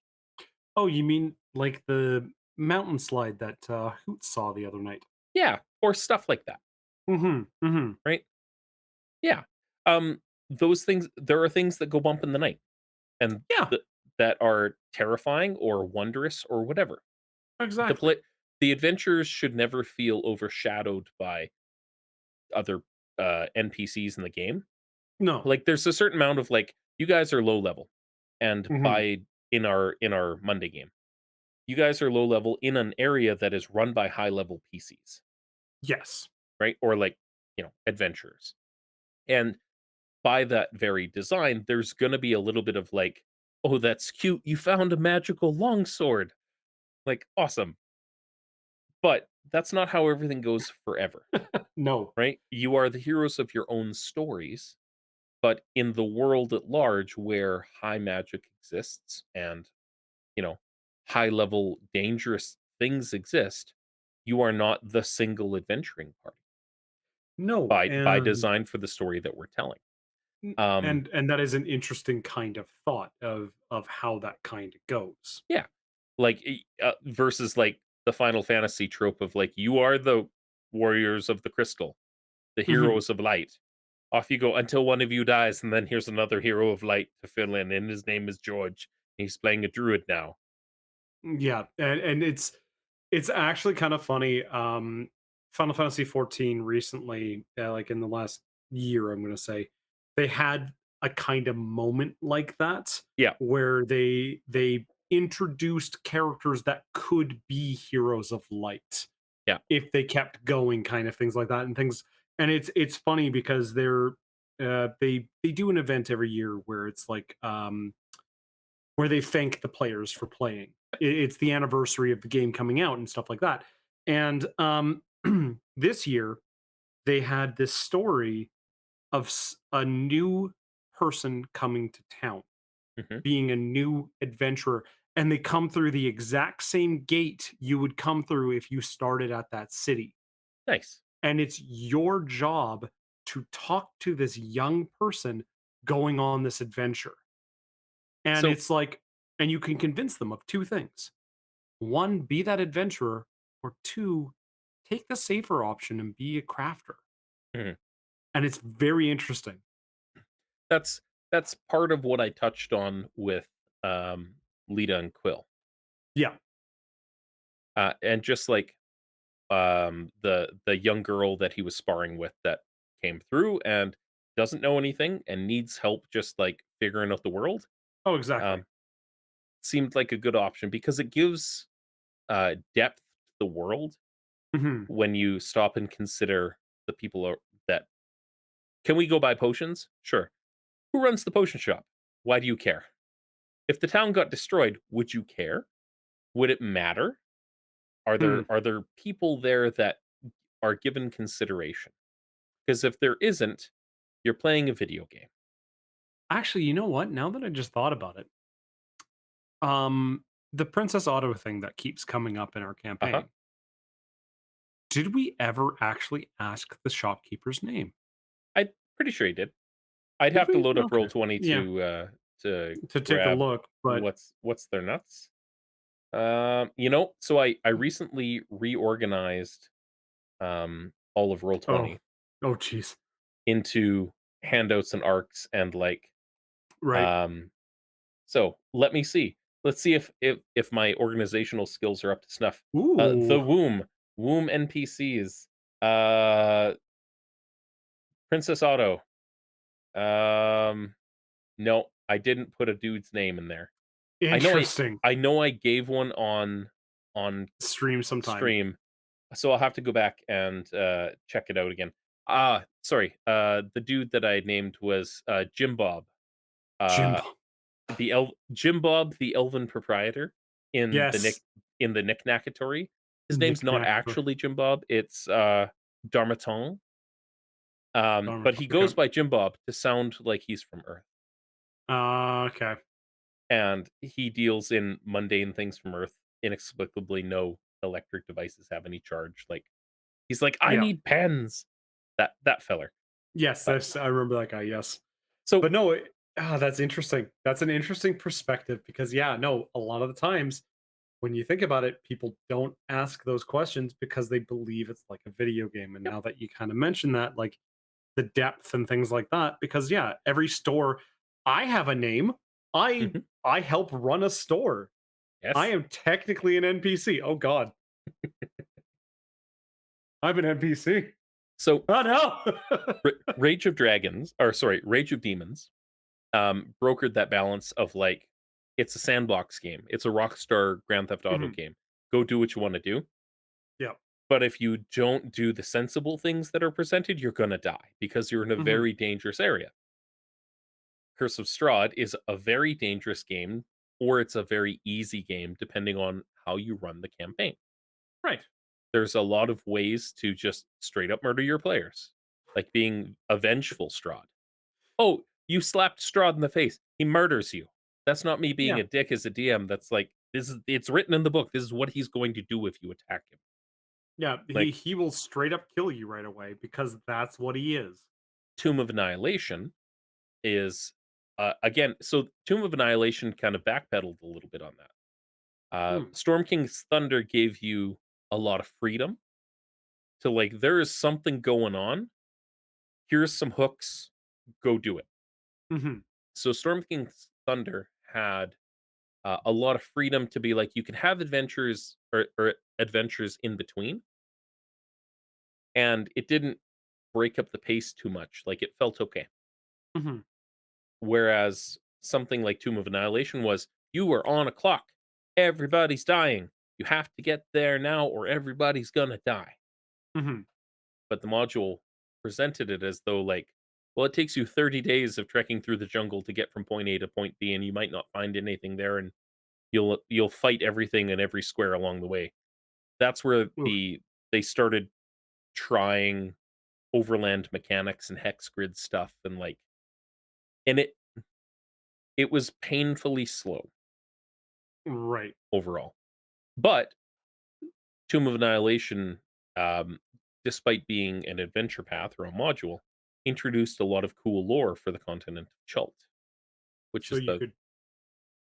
S2: Oh, you mean like the mountain slide that Hoot saw the other night?
S1: Yeah, or stuff like that,
S2: Mhm. Mhm.
S1: right? Yeah. Those things there are things that go bump in the night, and
S2: Yeah,
S1: that are terrifying or wondrous or whatever. The
S2: exactly.
S1: play the adventures should never feel overshadowed by other NPCs in the game.
S2: No.
S1: Like there's a certain amount of like you guys are low level, and
S2: Mhm.
S1: by in our Monday game, you guys are low level in an area that is run by high level PCs,
S2: Yes.
S1: right? Or like adventurers, and by that very design, there's going to be a little bit of like, oh, that's cute. You found a magical longsword. Like awesome. But that's not how everything goes forever,
S2: No.
S1: right? You are the heroes of your own stories, but in the world at large where high magic exists and, you know, high level dangerous things exist, you are not the single adventuring party
S2: No,
S1: by
S2: and
S1: design for the story that we're telling.
S2: N
S1: Um
S2: and that is an interesting kind of thought of how that kind of goes.
S1: yeah. Like versus like the Final Fantasy trope of like you are the warriors of the crystal, the
S2: Mhm.
S1: heroes of light. Off you go until one of you dies, and then here's another hero of light to fill in, and his name is George. He's playing a druid now.
S2: Yeah, and it's actually kind of funny, Final Fantasy 14 recently, like, in the last year, I'm gonna say, they had a kind of moment like that,
S1: Yeah,
S2: where they introduced characters that could be heroes of light.
S1: yeah.
S2: If they kept going, kind of things like that, and things, and it's funny because they do an event every year where it's like, where they thank the players for playing. It's the anniversary of the game coming out and stuff like that. And this year they had this story of a new person coming to town,
S1: Mhm.
S2: being a new adventurer, and they come through the exact same gate you would come through if you started at that city.
S1: Nice.
S2: And it's your job to talk to this young person going on this adventure. And
S1: So
S2: it's like, and you can convince them of two things. One, be that adventurer, or two, take the safer option and be a crafter.
S1: mhm.
S2: And it's very interesting.
S1: that's that's part of what I touched on with Lita and Quill.
S2: Yeah.
S1: And just like the young girl that he was sparring with that came through and doesn't know anything and needs help just like figuring out the world.
S2: Oh, exactly.
S1: Um seemed like a good option because it gives depth to the world
S2: Mhm.
S1: when you stop and consider the people that can we go buy potions? Sure. Who runs the potion shop? Why do you care? If the town got destroyed, would you care? Would it matter?
S2: Hmm.
S1: Are there people there that are given consideration? Because if there isn't, you're playing a video game.
S2: Actually, you know what? Now that I just thought about it, um, the Princess Auto thing that keeps coming up in our
S1: Uh-huh.
S2: campaign. Did we ever actually ask the shopkeeper's name?
S1: I'm pretty sure he did. I'd
S2: Did
S1: have to
S2: we?
S1: load up
S2: Okay.
S1: Roll 20
S2: Yeah.
S1: to
S2: To take a
S1: grab
S2: look, but
S1: what's their nuts. So I recently reorganized all of Roll
S2: oh,
S1: 20
S2: oh, jeez.
S1: into handouts and arcs and like
S2: Right.
S1: um so let me see. Let's see if my organizational skills are up to snuff. The
S2: Ooh,
S1: womb NPCs. Uh Princess Auto. Um no, I didn't put a dude's name in there. I know I
S2: interesting.
S1: I know I gave one on
S2: Stream sometime.
S1: stream, so I'll have to go back and check it out again. Sorry. The dude that I named was Jim Bob. Uh
S2: Jimbo.
S1: Jim Bob, the elven proprietor in
S2: Yes.
S1: the Knick-Knackatory. His name's
S2: Nick
S1: not
S2: Knacker.
S1: actually Jim Bob, it's, Darmaton,
S2: Darn
S1: but he
S2: okay.
S1: goes by Jim Bob to sound like he's from Earth,
S2: Okay.
S1: and he deals in mundane things from Earth. Inexplicably, no electric devices have any charge, like, he's like, "I
S2: Yeah.
S1: need pens." That feller.
S2: Yes,
S1: But
S2: that's, I remember that guy, yes.
S1: so
S2: But no, that's interesting. That's an interesting perspective because, yeah, no, a lot of the times when you think about it, people don't ask those questions because they believe it's like a video game. And
S1: yep,
S2: now that you kind of mention that, like the depth and things like that, because yeah, every store, I have a name. I
S1: mhm,
S2: I help run a store. I
S1: yes.
S2: am technically an NPC. Oh God. I'm an NPC.
S1: So,
S2: Oh no.
S1: Rage of Dragons, or sorry, Rage of Demons, brokered that balance of like, it's a sandbox game. It's a Rockstar Grand Theft Auto
S2: Mhm.
S1: game. Go do what you want to do.
S2: Yeah.
S1: But if you don't do the sensible things that are presented, you're gonna die because you're in a
S2: Mhm.
S1: very dangerous area. Curse of Strahd is a very dangerous game, or it's a very easy game, depending on how you run the campaign.
S2: Right.
S1: There's a lot of ways to just straight up murder your players, like being a vengeful Strahd. Oh, you slapped Strahd in the face. He murders you. That's not me being
S2: Yeah.
S1: a dick as a DM. That's like this is it's written in the book. This is what he's going to do if you attack him.
S2: Yeah. He
S1: Like
S2: he will straight up kill you right away because that's what he is.
S1: Tomb of Annihilation is again, so Tomb of Annihilation kind of backpedaled a little bit on that.
S2: Hmm.
S1: Storm King's Thunder gave you a lot of freedom to like there is something going on. Here's some hooks. Go do it.
S2: Mhm.
S1: So Storm King's Thunder had a lot of freedom to be like you can have adventures or adventures in between, and it didn't break up the pace too much. Like it felt okay.
S2: Mhm.
S1: Whereas something like Tomb of Annihilation was you are on a clock. Everybody's dying. You have to get there now or everybody's gonna die.
S2: Mhm.
S1: But the module presented it as though like, well, it takes you 30 days of trekking through the jungle to get from point A to point B, and you might not find anything there, and you'll fight everything in every square along the way. That's where
S2: Oof.
S1: they started trying overland mechanics and hex grid stuff and like and it was painfully slow
S2: Right.
S1: overall. But Tomb of Annihilation, um, despite being an adventure path or a module, introduced a lot of cool lore for the continent of Chult, which
S2: So
S1: is
S2: you
S1: the
S2: could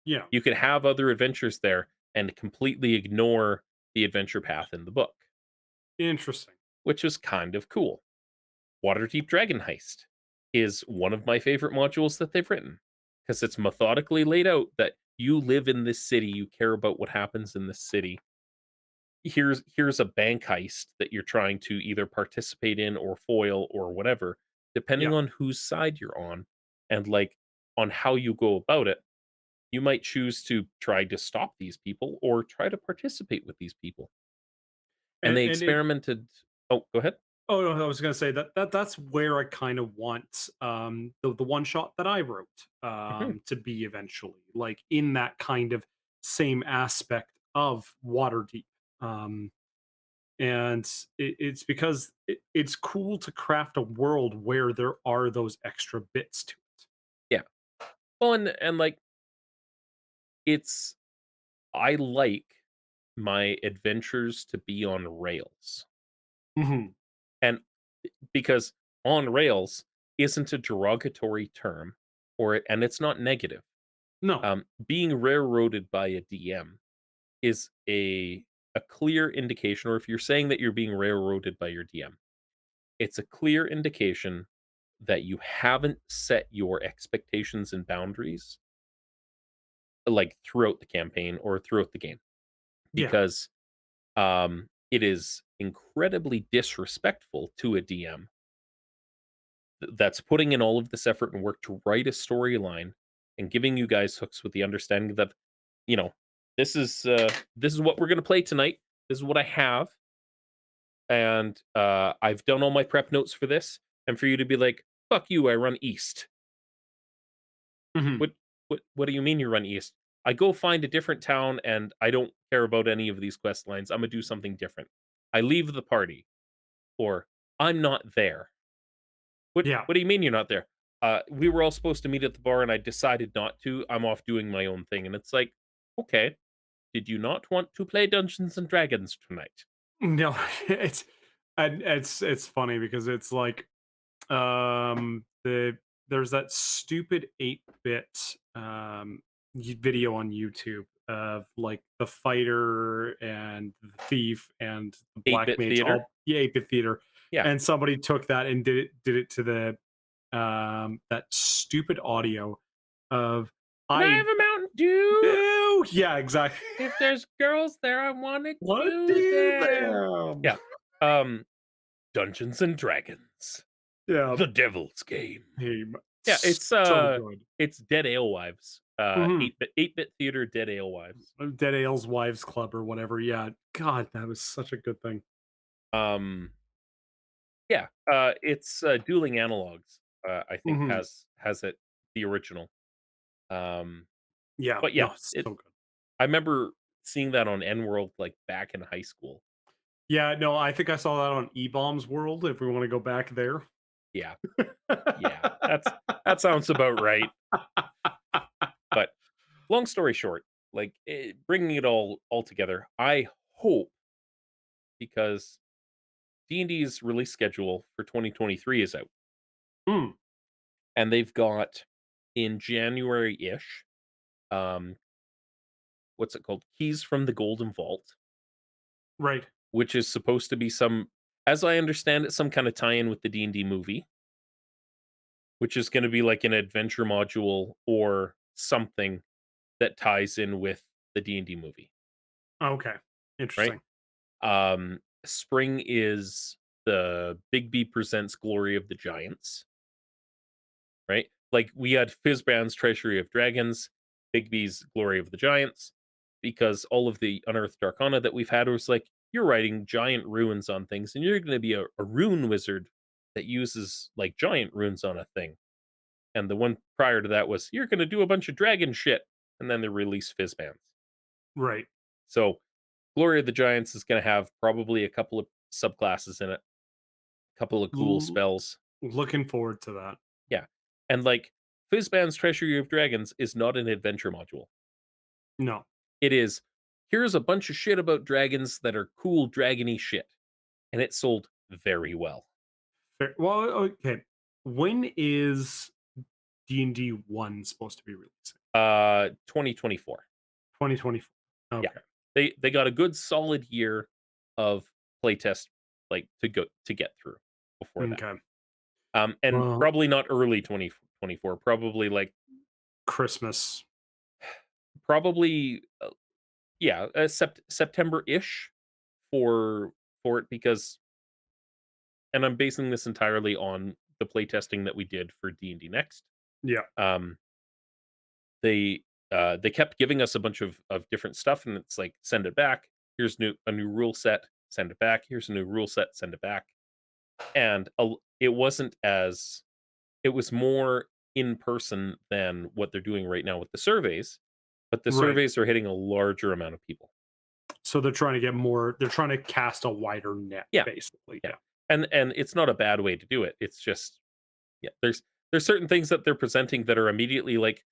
S2: yeah.
S1: you could have other adventures there and completely ignore the adventure path in the book,
S2: Interesting.
S1: which was kind of cool. Waterdeep Dragon Heist is one of my favorite modules that they've written because it's methodically laid out that you live in this city, you care about what happens in this city. Here's a bank heist that you're trying to either participate in or foil or whatever, depending
S2: Yeah.
S1: on whose side you're on and like on how you go about it. You might choose to try to stop these people or try to participate with these people. And they
S2: And it
S1: experimented. Oh, go ahead.
S2: oh no, I was gonna say that's where I kind of want the one shot that I wrote
S1: Mhm.
S2: to be eventually, like in that kind of same aspect of Waterdeep. Um and it's because it's cool to craft a world where there are those extra bits to it.
S1: Yeah. Well, and like it's I like my adventures to be on rails.
S2: Mhm.
S1: And because on rails isn't a derogatory term and it's not negative.
S2: No.
S1: Being railroaded by a DM is a clear indication, or if you're saying that you're being railroaded by your DM, it's a clear indication that you haven't set your expectations and boundaries like throughout the campaign or throughout the game
S2: Yeah.
S1: because it is incredibly disrespectful to a DM that's putting in all of this effort and work to write a storyline and giving you guys hooks with the understanding that you know this is what we're going to play tonight. This is what I have, and I've done all my prep notes for this. And for you to be like, "Fuck you, I run east."
S2: Mhm.
S1: What what do you mean you run east? I go find a different town and I don't care about any of these quest lines. I'm gonna do something different. I leave the party, or I'm not there.
S2: Yeah.
S1: What do you mean you're not there? We were all supposed to meet at the bar and I decided not to. I'm off doing my own thing. And it's like, okay, did you not want to play Dungeons and Dragons tonight?
S2: No, it's and it's funny because it's like there's that stupid 8-bit video on YouTube of like the fighter and the thief and the
S1: 8
S2: black
S1: bit
S2: mage
S1: theater?
S2: all, yeah, 8-bit theater,
S1: Yeah.
S2: and somebody took that and did it to the that stupid audio of
S1: Can I have
S2: I
S1: a Mountain Dew?
S2: do, yeah, exactly.
S1: If there's girls there, I want to
S2: What
S1: do
S2: do
S1: them.
S2: them?
S1: Yeah. Um, Dungeons and Dragons,
S2: Yeah.
S1: the Devil's Game.
S2: Game.
S1: Yeah,
S2: So good.
S1: it's Dead Alewives,
S2: Mhm.
S1: 8-bit theater Dead Alewives.
S2: Dead Ale's Wives Club or whatever, yeah. God, that was such a good thing.
S1: Um, yeah, it's, Dueling Analogs, I think
S2: Mhm.
S1: has it, the original. Um,
S2: Yeah,
S1: but yeah,
S2: no, it's
S1: it
S2: so good.
S1: I remember seeing that on N World, like, back in high school.
S2: Yeah, no, I think I saw that on E-Bombs World, if we wanna go back there.
S1: Yeah, yeah, that sounds about right. But long story short, like, bringing it all together, I hope because D&D's release schedule for 2023 is out,
S2: Mm,
S1: and they've got in January-ish, um, what's it called? Keys from the Golden Vault,
S2: right.
S1: which is supposed to be some as I understand it, some kinda tie-in with the D&D movie, which is gonna be like an adventure module or something that ties in with the D&D movie,
S2: Okay.
S1: right?
S2: Interesting.
S1: Spring is the Bigby Presents Glory of the Giants, right? Like we had Fizban's Treasury of Dragons, Bigby's Glory of the Giants, because all of the Unearthed Arcana that we've had was like, you're writing giant runes on things, and you're going to be a rune wizard that uses like giant runes on a thing. And the one prior to that was, you're going to do a bunch of dragon shit. And then they release Fizbans.
S2: Right.
S1: So Glory of the Giants is going to have probably a couple of subclasses in it, a couple of cool
S2: L
S1: spells.
S2: Looking forward to that.
S1: Yeah. And like Fizban's Treasury of Dragons is not an adventure module.
S2: No.
S1: It is here's a bunch of shit about dragons that are cool dragony shit. And it sold very well.
S2: Fair, well, okay. When is D&D 1 supposed to be releasing?
S1: 2024.
S2: 2024.
S1: Yeah.
S2: Okay.
S1: They got a good solid year of playtest like to get through before that.
S2: Okay.
S1: And
S2: Well,
S1: probably not early 2024, probably like
S2: Christmas.
S1: probably yeah, September-ish for it because and I'm basing this entirely on the playtesting that we did for D&D Next.
S2: Yeah.
S1: Um, they kept giving us a bunch of different stuff, and it's like, "Send it back. Here's a new rule set. Send it back. Here's a new rule set. Send it back." And it wasn't as it was more in person than what they're doing right now with the surveys, but the
S2: Right.
S1: surveys are hitting a larger amount of people.
S2: So they're trying to cast a wider net,
S1: Yeah,
S2: basically.
S1: yeah.
S2: Yeah.
S1: And it's not a bad way to do it. It's just yeah, there's certain things that they're presenting that are immediately like,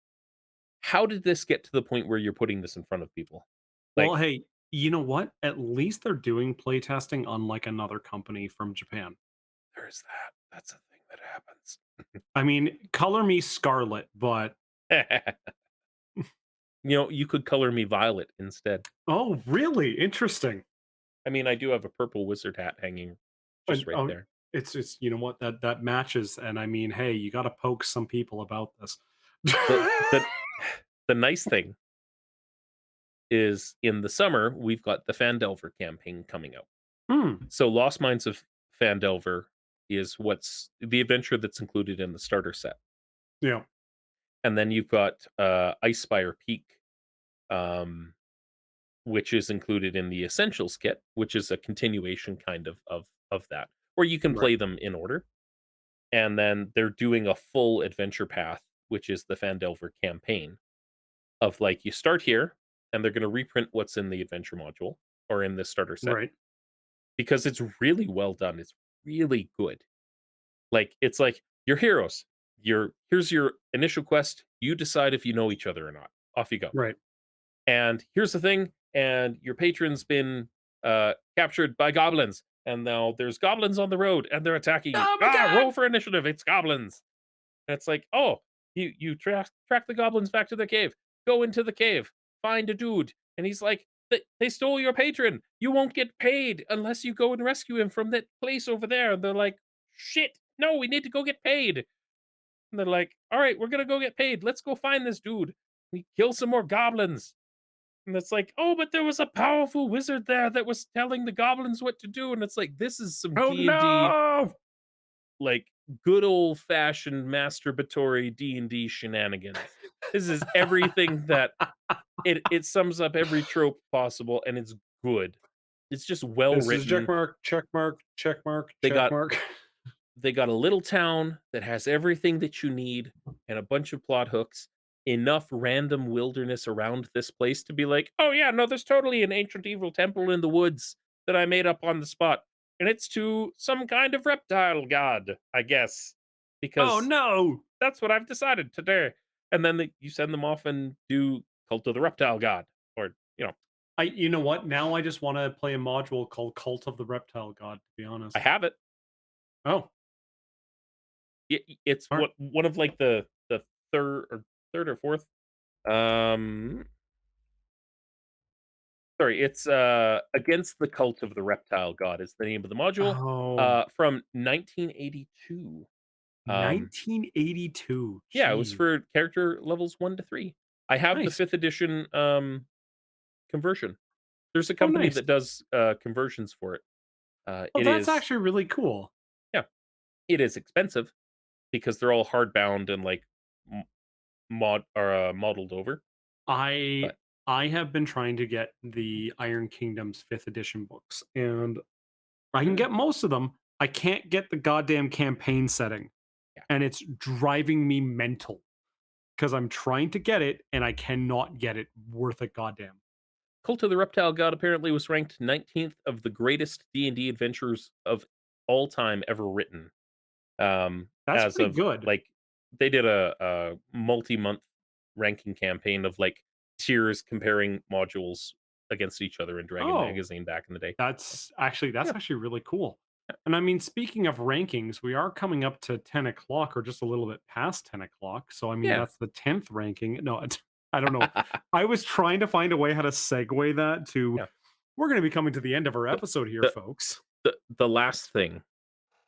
S1: "How did this get to the point where you're putting this in front of people?"
S2: Well,
S1: Like,
S2: hey, you know what? At least they're doing playtesting unlike another company from Japan.
S1: there's that. That's a thing that happens.
S2: I mean, color me scarlet, but
S1: You could color me violet instead.
S2: oh, really? Interesting.
S1: I mean, I do have a purple wizard hat hanging just
S2: And
S1: right
S2: oh,
S1: there.
S2: it's you know what, that matches. And I mean, hey, you got to poke some people about this.
S1: The the nice thing is in the summer, we've got the Fandelver campaign coming out.
S2: Hmm.
S1: So Lost Mines of Fandelver is what's the adventure that's included in the starter set.
S2: Yeah.
S1: And then you've got Icespire Peak, um, which is included in the Essentials kit, which is a continuation kind of that, where you can
S2: Right.
S1: play them in order. And then they're doing a full adventure path, which is the Fandelver campaign of like you start here, and they're going to reprint what's in the adventure module or in the starter set
S2: Right.
S1: because it's really well done. It's really good. Like it's like your heroes. Here's your initial quest. You decide if you know each other or not. Off you go.
S2: Right.
S1: And here's the thing. And your patron's been captured by goblins, and now there's goblins on the road, and they're attacking you.
S2: Oh my
S1: Ah, roll
S2: god.
S1: for initiative. It's goblins. And it's like, oh, you track the goblins back to the cave. Go into the cave. Find a dude, and he's like, they stole your patron. You won't get paid unless you go and rescue him from that place over there. And they're like, shit, no, we need to go get paid. And they're like, all right, we're gonna go get paid. Let's go find this dude. We kill some more goblins. And it's like, "Oh, but there was a powerful wizard there that was telling the goblins what to do," and it's like, this is some
S2: Oh
S1: D&D,
S2: no!
S1: like, good old-fashioned masturbatory D&D shenanigans. This is everything that it sums up every trope possible, and it's good. It's just well
S2: This is check
S1: written.
S2: mark, check mark, check mark,
S1: They
S2: check
S1: got
S2: mark.
S1: they got a little town that has everything that you need and a bunch of plot hooks, enough random wilderness around this place to be like, "Oh, yeah, no, there's totally an ancient evil temple in the woods that I made up on the spot, and it's to some kind of reptile god, I guess,
S2: Oh
S1: because
S2: no!
S1: that's what I've decided today." And then you send them off and do Cult of the Reptile God, or,
S2: You know what? Now I just want to play a module called Cult of the Reptile God, to be
S1: I
S2: honest.
S1: have it.
S2: Oh,
S1: It's
S2: all right.
S1: what one of, like, the 3rd or 4th, um sorry, it's, Against the Cult of the Reptile God is the name of the module,
S2: Oh,
S1: from 1982. Um,
S2: 1982.
S1: yeah, it was
S2: Jeez.
S1: for character levels 1 to 3. I have the
S2: Nice.
S1: 5th edition, conversion. There's a
S2: Oh,
S1: company
S2: nice.
S1: that does, conversions for it.
S2: Oh,
S1: It
S2: that's
S1: is
S2: actually really cool.
S1: Yeah, it is expensive because they're all hardbound and, like, m modeled over,
S2: I
S1: but
S2: I have been trying to get the Iron Kingdom's 5th edition books, and I can
S1: mm,
S2: get most of them. I can't get the goddamn campaign setting,
S1: yeah.
S2: and it's driving me mental because I'm trying to get it and I cannot get it worth a goddamn.
S1: Cult of the Reptile God apparently was ranked 19th of the greatest D&D adventures of all time ever written.
S2: That's
S1: As
S2: pretty
S1: of,
S2: good.
S1: like, they did a multi-month ranking campaign of, like, tiers comparing modules against each other in Dragon
S2: Oh,
S1: Magazine back in the day.
S2: that's
S1: Yeah,
S2: actually really cool. And I mean, speaking of rankings, we are coming up to 10 o'clock or just a little bit past 10 o'clock. So, I mean,
S1: yeah.
S2: that's the 10th ranking. No, I don't know. I was trying to find a way how to segue that to
S1: Yeah.
S2: we're going to be coming to the end of our
S1: The
S2: episode here,
S1: the
S2: folks.
S1: the last thing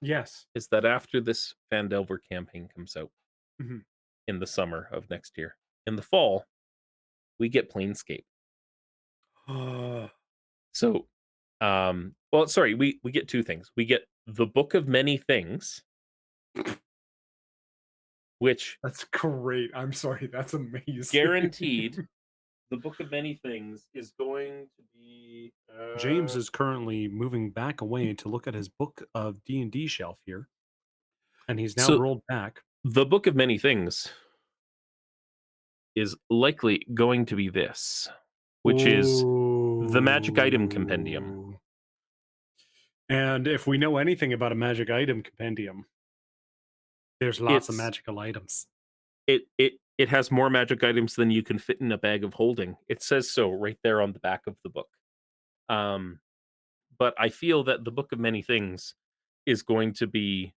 S2: Yes.
S1: is that after this Phandelver campaign comes out
S2: Mhm.
S1: in the summer of next year, in the fall, we get Planescape. So, well, sorry, we get 2 things. We get the Book of Many Things, which
S2: That's great. I'm sorry. That's amazing.
S1: guaranteed the Book of Many Things is going to be,
S2: James is currently moving back away to look at his book of D&D shelf here, and he's now
S1: so
S2: rolled back.
S1: the Book of Many Things is likely going to be this, which is the Magic Item Compendium.
S2: Ooh. And if we know anything about a magic item compendium, there's lots of
S1: It's
S2: magical items.
S1: it has more magic items than you can fit in a bag of holding. It says so right there on the back of the book. Um, but I feel that the Book of Many Things is going to be,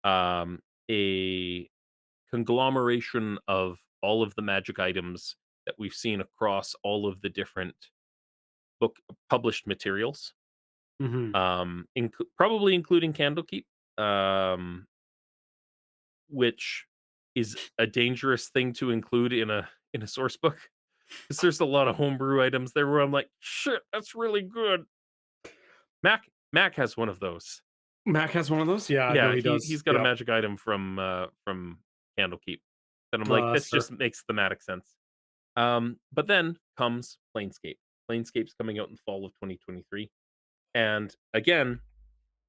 S1: um, a conglomeration of all of the magic items that we've seen across all of the different book published materials,
S2: Mhm.
S1: probably including Candlekeep, um, which is a dangerous thing to include in a source book because there's a lot of homebrew items there where I'm like, shit, that's really good. Mac has one of those.
S2: Mac has one of those? Yeah, no,
S1: Yeah,
S2: he does.
S1: he's got a
S2: Yep.
S1: magic item from Candlekeep, and I'm like, this
S2: Sir.
S1: just makes thematic sense. But then comes Planescape. Planescape's coming out in fall of 2023, and again,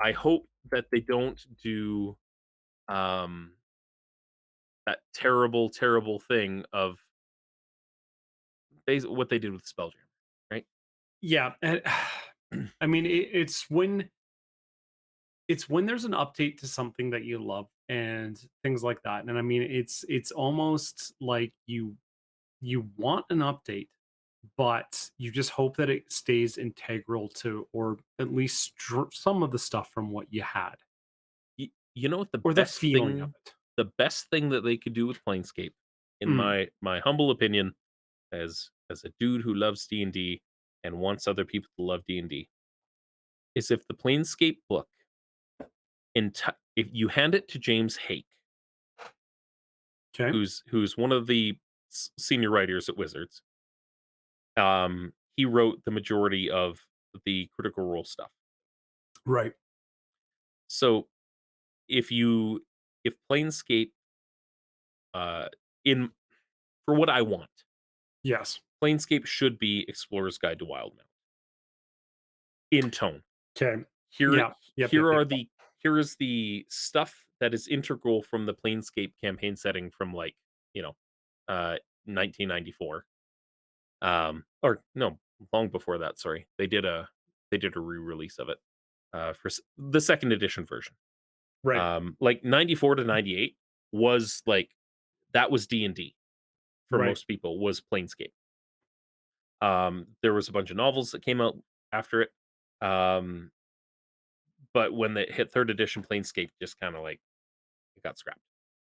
S1: I hope that they don't do, um, that terrible, terrible thing of what they did with Spelljammer, right?
S2: Yeah, and I mean, it's when there's an update to something that you love and things like that. And I mean, it's almost like you want an update, but you just hope that it stays integral to, or at least some of the stuff from what you had,
S1: You know what
S2: or the feeling of it.
S1: the best thing that they could do with Planescape, in
S2: Mm,
S1: my humble opinion, as a dude who loves D&D and wants other people to love D&D, is if the Planescape book, if you hand it to James Hake,
S2: okay.
S1: who's one of the senior writers at Wizards, He wrote the majority of the Critical Role stuff.
S2: Right.
S1: So if Planescape, uh, in for what I want,
S2: Yes.
S1: Planescape should be Explorer's Guide to Wildemount in tone.
S2: Okay.
S1: Here
S2: Yeah. Yep. Yep.
S1: here
S2: Yep.
S1: are the here is the stuff that is integral from the Planescape campaign setting from, like, you know, 1994. Or no, long before that, sorry. They did a re-release of it, for the second edition version.
S2: Right.
S1: Like 94 to 98 was like that was D&D for
S2: Right.
S1: most people, was Planescape. There was a bunch of novels that came out after it. Um, but when they hit third edition, Planescape just kind of like it got scrapped,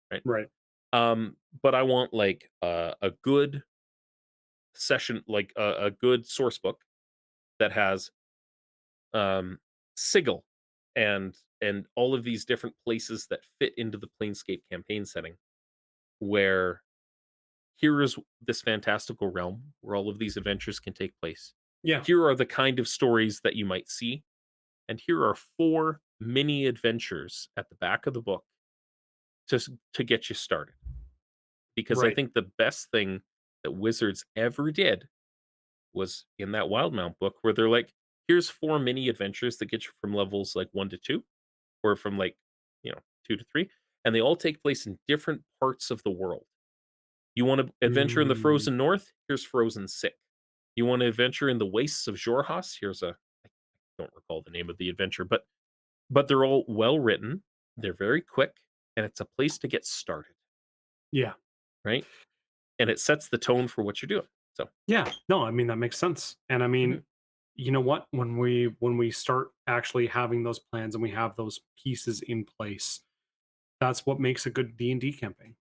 S1: right?
S2: Right.
S1: But I want like a good session, like a good source book that has Sigil and all of these different places that fit into the Planescape campaign setting, where here is this fantastical realm where all of these adventures can take place.
S2: Yeah.
S1: Here are the kind of stories that you might see, and here are 4 mini adventures at the back of the book to get you started. Because I
S2: Right.
S1: think the best thing that Wizards ever did was in that Wildmount book where they're like, "Here's 4 mini adventures that get you from levels, like, 1 to 2, or from, like, 2 to 3, and they all take place in different parts of the world. You wanna adventure in the
S2: Mm,
S1: frozen north? Here's Frozen Sick. You wanna adventure in the wastes of Xhorhas? Here's a I don't recall the name of the adventure, but they're all well written, they're very quick, and it's a place to get started,
S2: yeah.
S1: right? And it sets the tone for what you're doing. So,
S2: Yeah. No, I mean that makes sense. And I mean,
S1: mhm,
S2: you know what? When we start actually having those plans and we have those pieces in place, that's what makes a good D&D campaign.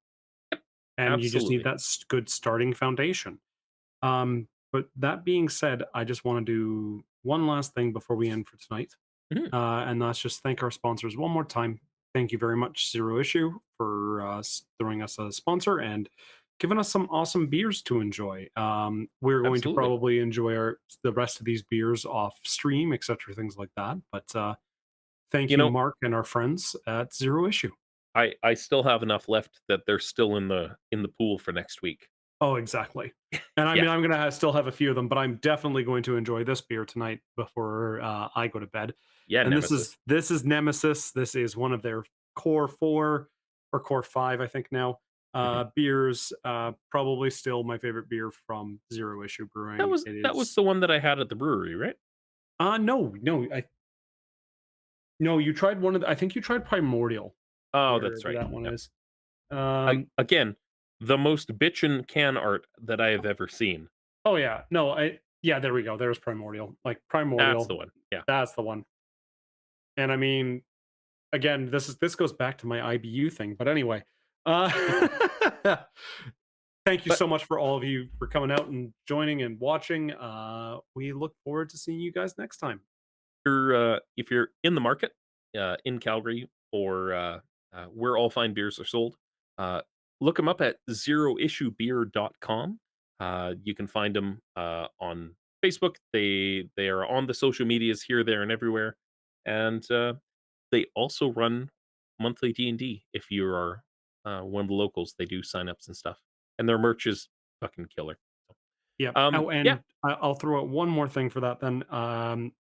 S2: And you just need
S1: absolutely.
S2: that good starting foundation. But that being said, I just want to do one last thing before we end for tonight.
S1: Mhm,
S2: And that's just thank our sponsors one more time. Thank you very much, Zero Issue, for throwing us a sponsor and giving us some awesome beers to enjoy. We're going to
S1: absolutely.
S2: probably enjoy the rest of these beers off stream, etc., things like that. But thank
S1: You
S2: you,
S1: know,
S2: Mark, and our friends at Zero Issue.
S1: I still have enough left that they're still in the pool for next week.
S2: Oh, exactly. And I
S1: Yeah.
S2: mean, I'm gonna still have a few of them, but I'm definitely going to enjoy this beer tonight before I go to bed.
S1: Yeah,
S2: And
S1: Nemesis.
S2: this is Nemesis. This is one of their core four or core five, I think now.
S1: Mhm.
S2: Beers, probably still my favorite beer from Zero Issue
S1: That
S2: Brewing.
S1: was
S2: It
S1: that was
S2: is
S1: the one that I had at the brewery, right?
S2: no, no, no, you tried one of I think you tried Primordial,
S1: Oh, that's
S2: wherever
S1: right.
S2: that one
S1: Yeah.
S2: is.
S1: I
S2: Um,
S1: again, the most bitchin' can art that I have ever seen.
S2: oh yeah, no, yeah, there we go. There's Primordial. Like
S1: That's
S2: Primordial,
S1: the one. Yeah.
S2: that's the one. And I mean, again, this goes back to my IBU thing, but anyway, uh, thank you
S1: But
S2: so much for all of you for coming out and joining and watching. We look forward to seeing you guys next time.
S1: if you're in the market, in Calgary or, where all fine beers are sold, uh, look them up at zeroissuebeer.com. You can find them, on Facebook. They are on the social medias here, there, and everywhere, and, they also run monthly D&D if you are, one of the locals. They do sign-ups and stuff, and their merch is fucking killer.
S2: Yep. Oh,
S1: Yeah.
S2: and I'll throw out one more thing for that. Then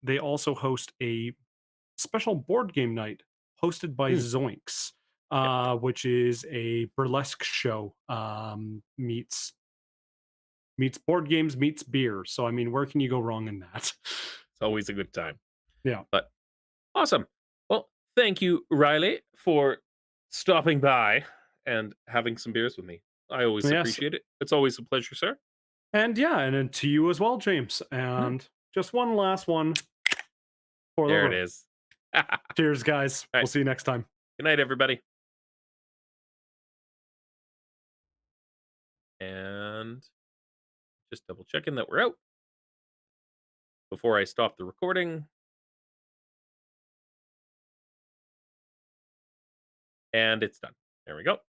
S2: they also host a special board game night hosted by
S1: Mm,
S2: Zoinks,
S1: yeah.
S2: which is a burlesque show meets board games meets beer. So I mean, where can you go wrong in that?
S1: It's always a good time.
S2: Yeah.
S1: But awesome. Well, thank you, Riley, for stopping by and having some beers with me. I always
S2: Yes.
S1: appreciate it. It's always a pleasure, sir.
S2: And yeah, and then to you as well, James.
S1: Mhm.
S2: And just one last one for the
S1: There it
S2: road.
S1: is. All
S2: Cheers, guys. We'll
S1: right.
S2: see you next time.
S1: Good night, everybody. And just double checking that we're out before I stop the recording. And it's done. There we go.